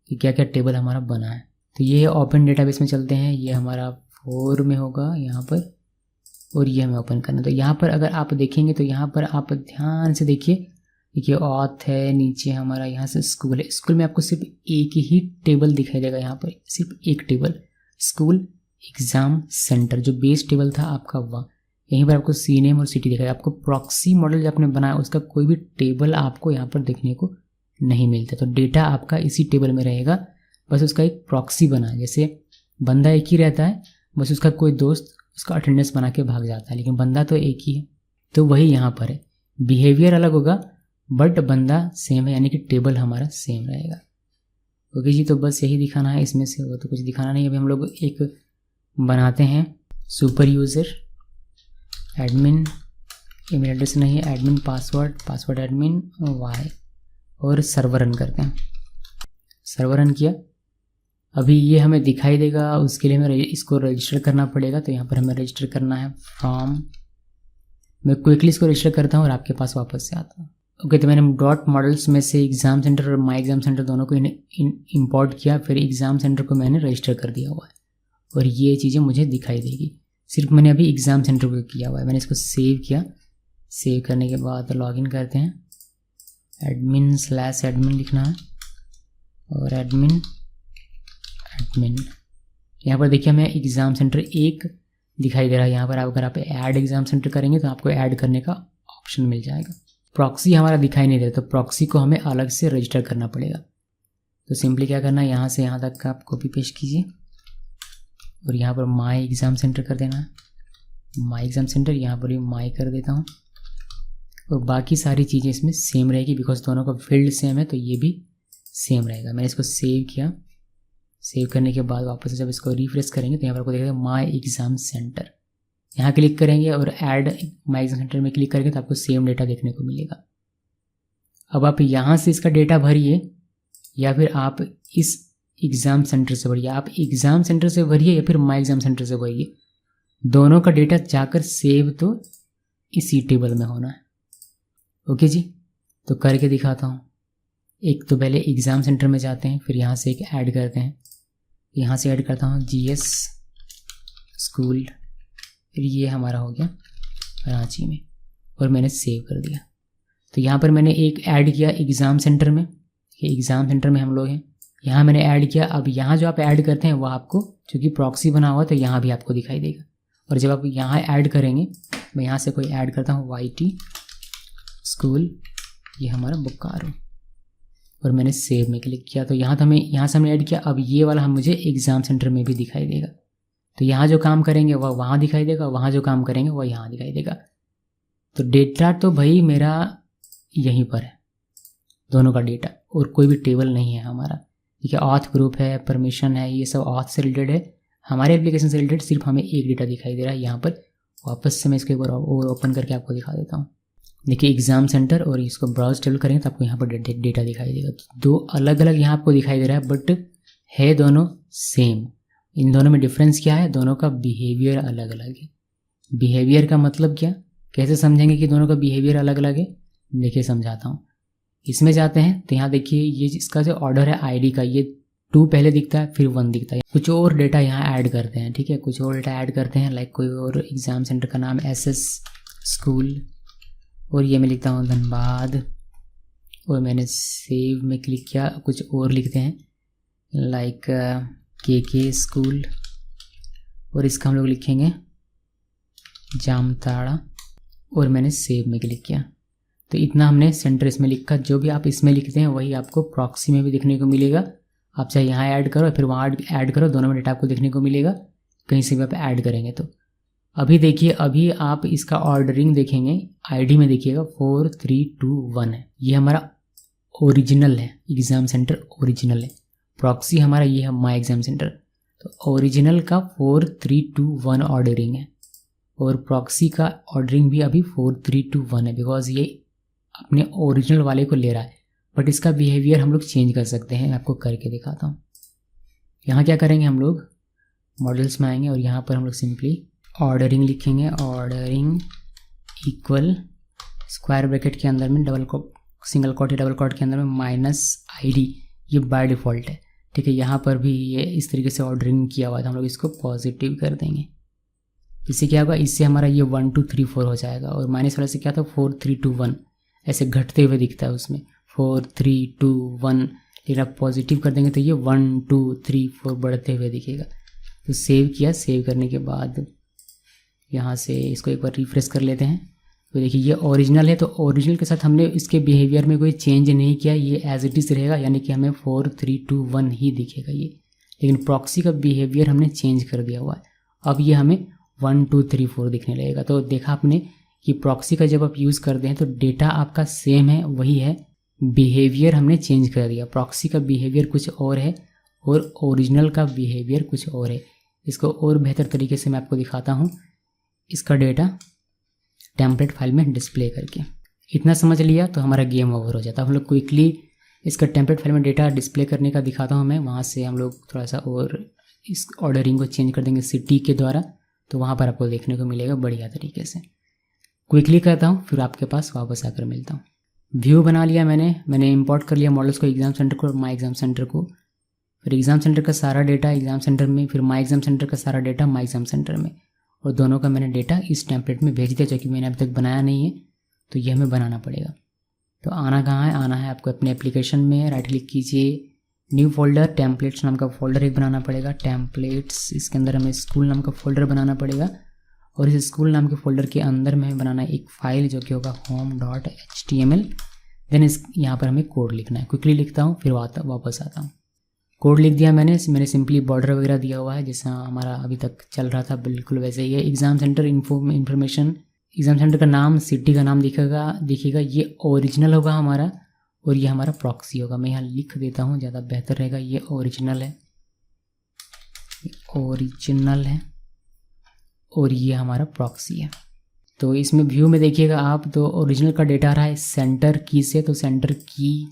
कि क्या क्या टेबल हमारा बना है। तो ये ओपन डेटाबेस में चलते हैं, ये हमारा 4 में होगा यहाँ पर, और ये हमें ओपन करना। तो यहाँ पर अगर आप देखेंगे तो यहाँ पर आप ध्यान से देखिए ऑथ है, नीचे हमारा यहाँ से स्कूल है। स्कूल में आपको सिर्फ एक ही टेबल दिखाई देगा, यहाँ पर सिर्फ एक टेबल स्कूल एग्ज़ाम सेंटर, जो बेस टेबल था आपका वह। यहीं पर आपको सी नेम और सिटी दिखाई। आपको प्रॉक्सी मॉडल जो आपने बनाया उसका कोई भी टेबल आपको यहाँ पर देखने को नहीं मिलता। तो डेटा आपका इसी टेबल में रहेगा, बस उसका एक प्रॉक्सी बना है। जैसे बंदा एक ही रहता है, बस उसका कोई दोस्त उसका अटेंडेंस बना के भाग जाता है, लेकिन बंदा तो एक ही है। तो वही यहाँ पर है, बिहेवियर अलग होगा बट बंदा सेम है, यानी कि टेबल हमारा सेम रहेगा। ओके जी, तो बस यही दिखाना है इसमें से, वो तो कुछ दिखाना नहीं। अभी हम लोग एक बनाते हैं super user, admin email address नहीं है, एडमिन पासवर्ड एडमिन वाई, और सर्वर रन करते हैं। सर्वर रन किया, अभी ये हमें दिखाई देगा, उसके लिए हमें इसको रजिस्टर करना पड़ेगा। तो यहाँ पर हमें रजिस्टर करना है फ्रॉम, मैं क्विकली इसको रजिस्टर करता हूँ और आपके पास वापस से आता हूँ। ओके, तो मैंने डॉट मॉडल्स में से एग्ज़ाम सेंटर और माई एग्ज़ाम सेंटर दोनों को इंपोर्ट किया, फिर एग्ज़ाम सेंटर को मैंने रजिस्टर कर दिया हुआ है और ये चीज़ें मुझे दिखाई देगी। सिर्फ मैंने अभी एग्ज़ाम सेंटर को किया हुआ है। मैंने इसको सेव किया, सेव करने के बाद लॉगिन करते हैं, admin/admin लिखना है और एडमिन। यहाँ पर देखिए हमें एग्ज़ाम सेंटर 1 दिखाई दे रहा है। यहाँ पर अगर आप ऐड एग्ज़ाम सेंटर करेंगे तो आपको ऐड करने का ऑप्शन मिल जाएगा। प्रॉक्सी हमारा दिखाई नहीं दे रहा, तो प्रॉक्सी को हमें अलग से रजिस्टर करना पड़ेगा। तो सिंपली क्या करना है, यहाँ से यहाँ तक का आप कॉपी पेस्ट कीजिए और यहाँ पर माई एग्ज़ाम सेंटर कर देना है, माई एग्ज़ाम सेंटर, यहाँ पर भी माई कर देता हूँ और बाकी सारी चीज़ें इसमें सेम रहेगी बिकॉज दोनों का फील्ड सेम है, तो ये भी सेम रहेगा। मैंने इसको सेव किया, सेव करने के बाद वापस से जब इसको रिफ्रेश करेंगे तो यहाँ पर आपको देखेगा माई एग्ज़ाम सेंटर, यहाँ क्लिक करेंगे और ऐड माई एग्ज़ाम सेंटर में क्लिक करेंगे तो आपको सेम डेटा देखने को मिलेगा। अब आप यहाँ से इसका डेटा भरिए या फिर आप इस एग्ज़ाम सेंटर से भरिए, आप एग्ज़ाम सेंटर से भरिए या फिर माई एग्ज़ाम सेंटर से भरिए, दोनों का डेटा जाकर सेव तो इसी टेबल में होना है। ओके जी, तो करके दिखाता हूँ। एक तो पहले एग्ज़ाम सेंटर में जाते हैं, फिर यहाँ से एक ऐड करते हैं, यहाँ से ऐड करता हूँ GS स्कूल, फिर ये हमारा हो गया रांची में और मैंने सेव कर दिया। तो यहाँ पर मैंने एक ऐड किया एग्ज़ाम सेंटर में, एग्ज़ाम सेंटर में हम लोग हैं, यहाँ मैंने ऐड किया। अब यहाँ जो आप ऐड करते हैं वो आपको, चूँकि प्रॉक्सी बना हुआ तो यहाँ भी आपको दिखाई देगा। और जब आप यहाँ ऐड करेंगे, मैं यहाँ से कोई ऐड करता हूँ YT स्कूल, ये हमारा बोकारो, और मैंने सेव में क्लिक किया। तो यहाँ से हमने ऐड किया। अब ये वाला हम मुझे एग्ज़ाम सेंटर में भी दिखाई देगा। तो यहाँ जो काम करेंगे वह वहाँ दिखाई देगा, वहाँ जो काम करेंगे वह यहाँ दिखाई देगा। तो डेटा तो भाई मेरा यहीं पर है, दोनों का डेटा, और कोई भी टेबल नहीं है हमारा। ठीक है, ऑथ ग्रुप है, परमिशन है, ये सब ऑथ से रिलेटेड है। हमारे एप्लीकेशन से रिलेटेड सिर्फ हमें एक डेटा दिखाई दे रहा है यहाँ पर। वापस से मैं इसको एक बार और ओपन करके आपको दिखा देता हूँ। देखिए एग्ज़ाम सेंटर, और इसको ब्राउज टेबल करेंगे तो आपको यहाँ पर डेटा दिखाई देगा। तो दो अलग अलग यहाँ आपको दिखाई दे रहा है, बट है दोनों सेम। इन दोनों में डिफरेंस क्या है, दोनों का बिहेवियर अलग अलग है। बिहेवियर का मतलब क्या, कैसे समझेंगे कि दोनों का बिहेवियर अलग अलग है? देखिए समझाता हूँ। इसमें जाते हैं तो यहाँ देखिए ये इसका जो ऑर्डर है आईडी का, ये 2 पहले दिखता है फिर 1 दिखता है। कुछ और डेटा यहाँ ऐड करते हैं, ठीक है, कुछ और डेटा ऐड करते हैं, लाइक कोई और एग्ज़ाम सेंटर का नाम SS स्कूल, और ये मैं लिखता हूँ धनबाद, और मैंने सेव में क्लिक किया। कुछ और लिखते हैं लाइक KK स्कूल, और इसका हम लोग लिखेंगे जामताड़ा, और मैंने सेव में क्लिक किया। तो इतना हमने सेंटर इसमें लिखा। जो भी आप इसमें लिखते हैं वही आपको प्रॉक्सी में भी देखने को मिलेगा। आप चाहे यहाँ ऐड करो फिर वहाँ ऐड करो, दोनों में डेटा आपको देखने को मिलेगा, कहीं से भी आप ऐड करेंगे तो। अभी देखिए, अभी आप इसका ऑर्डरिंग देखेंगे, आईडी में देखिएगा 4321 है, ये हमारा ओरिजिनल है, एग्ज़ाम सेंटर ओरिजिनल है। प्रॉक्सी हमारा ये है माई एग्ज़ाम सेंटर। तो ओरिजिनल का 4321 ऑर्डरिंग है, और प्रॉक्सी का ऑर्डरिंग भी अभी 4321 है, बिकॉज ये अपने ओरिजिनल वाले को ले रहा है। बट इसका बिहेवियर हम लोग चेंज कर सकते हैं, मैं आपको करके दिखाता हूँ। यहाँ क्या करेंगे, हम लोग मॉडल्स में आएंगे और यहाँ पर हम लोग सिंपली ऑर्डरिंग लिखेंगे। ऑर्डरिंग इक्वल स्क्वायर ब्रैकेट के अंदर में सिंगल कोट या डबल कोट के अंदर में -ID, ये बाय डिफ़ॉल्ट है, ठीक है। यहाँ पर भी ये इस तरीके से ऑर्डरिंग किया हुआ है, तो हम लोग इसको पॉजिटिव कर देंगे। इससे क्या होगा, इससे हमारा ये 1 2 3 4 हो जाएगा, और माइनस वाले से क्या था 4 3 2 1, ऐसे घटते हुए दिखता है उसमें 4 3 2 1। लेकिन आप पॉजिटिव कर देंगे तो ये 1 2 3 4 बढ़ते हुए दिखेगा। तो सेव किया, सेव करने के बाद यहाँ से इसको एक बार रिफ्रेश कर लेते हैं। तो देखिए ये ओरिजिनल है, तो ओरिजिनल के साथ हमने इसके बिहेवियर में कोई चेंज नहीं किया, ये एज इट इज़ रहेगा, यानी कि हमें 4 3 2 1 ही दिखेगा ये। लेकिन प्रॉक्सी का बिहेवियर हमने चेंज कर दिया हुआ है, अब ये हमें 1 2 3 4 दिखने लगेगा। तो देखा आपने कि प्रॉक्सी का जब आप यूज़ करते हैं तो डेटा आपका सेम है, वही है, बिहेवियर हमने चेंज कर दिया। प्रॉक्सी का बिहेवियर कुछ और है और ओरिजिनल का बिहेवियर कुछ और है। इसको और बेहतर तरीके से मैं आपको दिखाता हूँ, इसका डेटा टेम्पलेट फाइल में डिस्प्ले करके। इतना समझ लिया तो हमारा गेम ओवर हो जाता है। हम लोग क्विकली इसका टेम्पलेट फाइल में डेटा डिस्प्ले करने का दिखाता हूँ मैं। वहाँ से हम लोग थोड़ा सा और इस ऑर्डरिंग को चेंज कर देंगे सिटी के द्वारा, तो वहाँ पर आपको देखने को मिलेगा बढ़िया तरीके से। क्विकली करता हूँ, फिर आपके पास वापस आकर मिलता हूँ। व्यू बना लिया मैंने इंपोर्ट कर लिया मॉडल्स को, एग्जाम सेंटर को और माई एग्जाम सेंटर को। फिर एग्जाम सेंटर का सारा डेटा एग्जाम सेंटर में, फिर माई एग्जाम सेंटर का सारा डेटा माई एग्जाम सेंटर में, और दोनों का मैंने डेटा इस टेम्पलेट में भेज दिया, जो कि मैंने अभी तक बनाया नहीं है, तो ये हमें बनाना पड़ेगा। तो आना कहाँ है, आना है आपको अपने एप्लीकेशन में, राइट क्लिक कीजिए, न्यू फोल्डर, टेम्पलेट्स नाम का फोल्डर एक बनाना पड़ेगा, टेम्पलेट्स, इसके अंदर हमें स्कूल नाम का फोल्डर बनाना पड़ेगा, और इस स्कूल नाम के फोल्डर के अंदर में बनाना एक फाइल जो कि होगा home.html। देन इस यहाँ पर हमें कोड लिखना है। क्विकली लिखता हूँ, फिर वापस आता हूँ। कोड लिख दिया मैंने सिंपली बॉर्डर वगैरह दिया हुआ है जैसा हमारा अभी तक चल रहा था, बिल्कुल वैसे ही है। Exam centre information, exam centre का नाम, सिटी का नाम दिखेगा, ये ओरिजिनल होगा हमारा, और ये हमारा प्रॉक्सी होगा। मैं यहाँ लिख देता हूँ, ज़्यादा बेहतर रहेगा। ये ओरिजिनल है और ये हमारा प्रॉक्सी है। तो इसमें व्यू में देखिएगा आप, तो ओरिजिनल का डेटा आ रहा है सेंटर की से, तो सेंटर की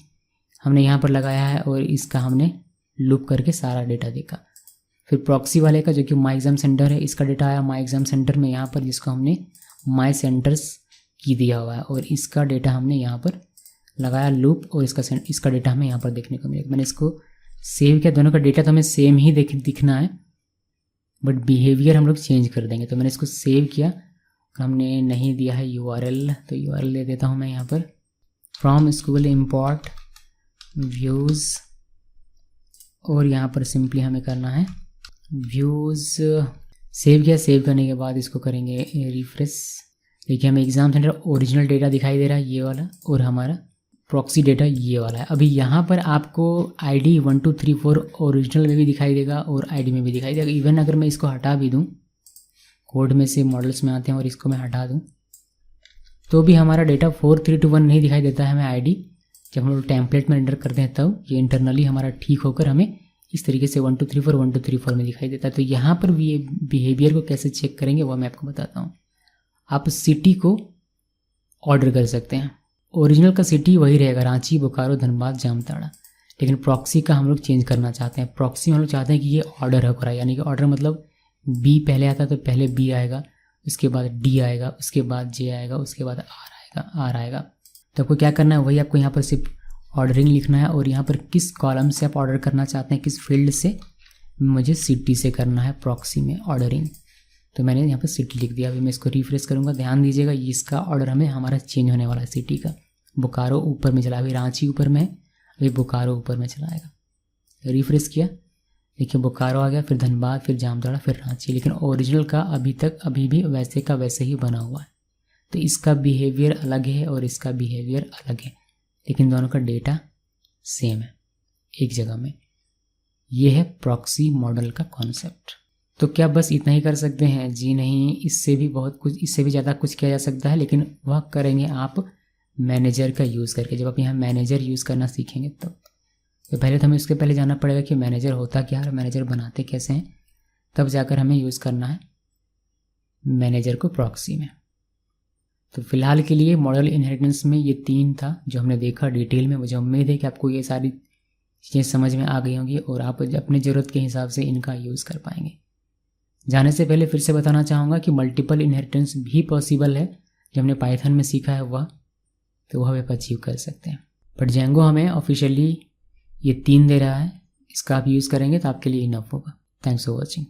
हमने यहाँ पर लगाया है और इसका हमने लूप करके सारा डेटा देखा। फिर प्रॉक्सी वाले का जो कि माई एग्जाम सेंटर है, इसका डेटा आया माई एग्जाम सेंटर में यहाँ पर, जिसको हमने माई सेंटर्स की दिया हुआ है, और इसका डेटा हमने यहाँ पर लगाया लूप, और इसका डेटा हमें यहाँ पर देखने को मिलेगा। मैंने इसको सेव किया, दोनों का डेटा तो हमें सेम ही दिखना है, बट बिहेवियर हम लोग चेंज कर देंगे। तो मैंने इसको सेव किया, हमने नहीं दिया है URL, तो URL दे देता हूँ मैं यहाँ पर, फ्रॉम स्कूल इम्पोर्ट व्यूज़, और यहाँ पर सिंपली हमें करना है व्यूज़। सेव किया, सेव करने के बाद इसको करेंगे रिफ्रेश। देखिए हमें एग्जाम सेंटर ओरिजिनल डेटा दिखाई दे रहा है ये वाला, और हमारा प्रॉक्सी डेटा ये वाला है। अभी यहाँ पर आपको ID 1 2 3 4 ओरिजिनल में भी दिखाई देगा और ID में भी दिखाई देगा। इवन अगर मैं इसको हटा भी दूँ, कोड में से मॉडल्स में आते हैं और इसको मैं हटा दूँ, तो भी हमारा डेटा 4 3 2 1 नहीं दिखाई देता है हमें ID। जब हम लोग टेम्पलेट में एंटर करते हैं तब ये इंटरनली हमारा ठीक होकर हमें इस तरीके से 1 2 3 4 1 2 3 4 में दिखाई देता है। तो यहाँ पर भी ये बिहेवियर को कैसे चेक करेंगे वो मैं आपको बताता हूँ। आप सिटी को ऑर्डर कर सकते हैं, ओरिजिनल का सिटी वही रहेगा, रांची, बोकारो, धनबाद, जामताड़ा, लेकिन प्रॉक्सी का हम लोग चेंज करना चाहते हैं। प्रॉक्सी में हम लोग चाहते हैं कि ये ऑर्डर होकर आए, यानी कि ऑर्डर मतलब B पहले आता है तो पहले B आएगा, उसके बाद D आएगा, उसके बाद J आएगा, उसके बाद R आएगा। तो आपको क्या करना है, वही आपको यहाँ पर सिर्फ ऑर्डरिंग लिखना है, और यहाँ पर किस कॉलम से आप ऑर्डर करना चाहते हैं, किस फील्ड से, मुझे सिटी से करना है प्रॉक्सी में ऑर्डरिंग। तो मैंने यहाँ पर सिटी लिख दिया। अभी मैं इसको रिफ्रेश करूँगा, ध्यान दीजिएगा इसका ऑर्डर हमें हमारा चेंज होने वाला है सिटी का। बोकारो ऊपर में चला, अभी रांची ऊपर में है, अभी बोकारो ऊपर में चला आएगा। रिफ्रेश किया, देखिए बोकारो आ गया, फिर धनबाद, फिर जामताड़ा, फिर रांची, लेकिन ओरिजिनल का अभी भी वैसे का वैसे ही बना हुआ है। तो इसका बिहेवियर अलग है और इसका बिहेवियर अलग है, लेकिन दोनों का डेटा सेम है एक जगह में। ये है प्रॉक्सी मॉडल का कॉन्सेप्ट। तो क्या बस इतना ही कर सकते हैं? जी नहीं, इससे भी बहुत कुछ, इससे भी ज़्यादा कुछ किया जा सकता है, लेकिन वह करेंगे आप मैनेजर का यूज़ करके। जब आप यहाँ मैनेजर यूज़ करना सीखेंगे तब। तो पहले तो हमें उसके पहले जानना पड़ेगा कि मैनेजर होता क्या है, मैनेजर बनाते कैसे हैं, तब जाकर हमें यूज़ करना है मैनेजर को प्रॉक्सी में। तो फिलहाल के लिए मॉडल इनहेरिटेंस में ये 3 था जो हमने देखा डिटेल में। मुझे उम्मीद है कि आपको ये सारी चीज़ें समझ में आ गई होंगी और आप अपनी ज़रूरत के हिसाब से इनका यूज़ कर पाएंगे। जाने से पहले फिर से बताना चाहूँगा कि मल्टीपल इनहेरिटेंस भी पॉसिबल है। जो हमने पाइथन में सीखा है वह आप अचीव कर सकते हैं। बट जेंगो हमें ऑफिशियली ये 3 दे रहा है, इसका आप यूज़ करेंगे तो आपके लिए इनफ होगा। Thanks for watching.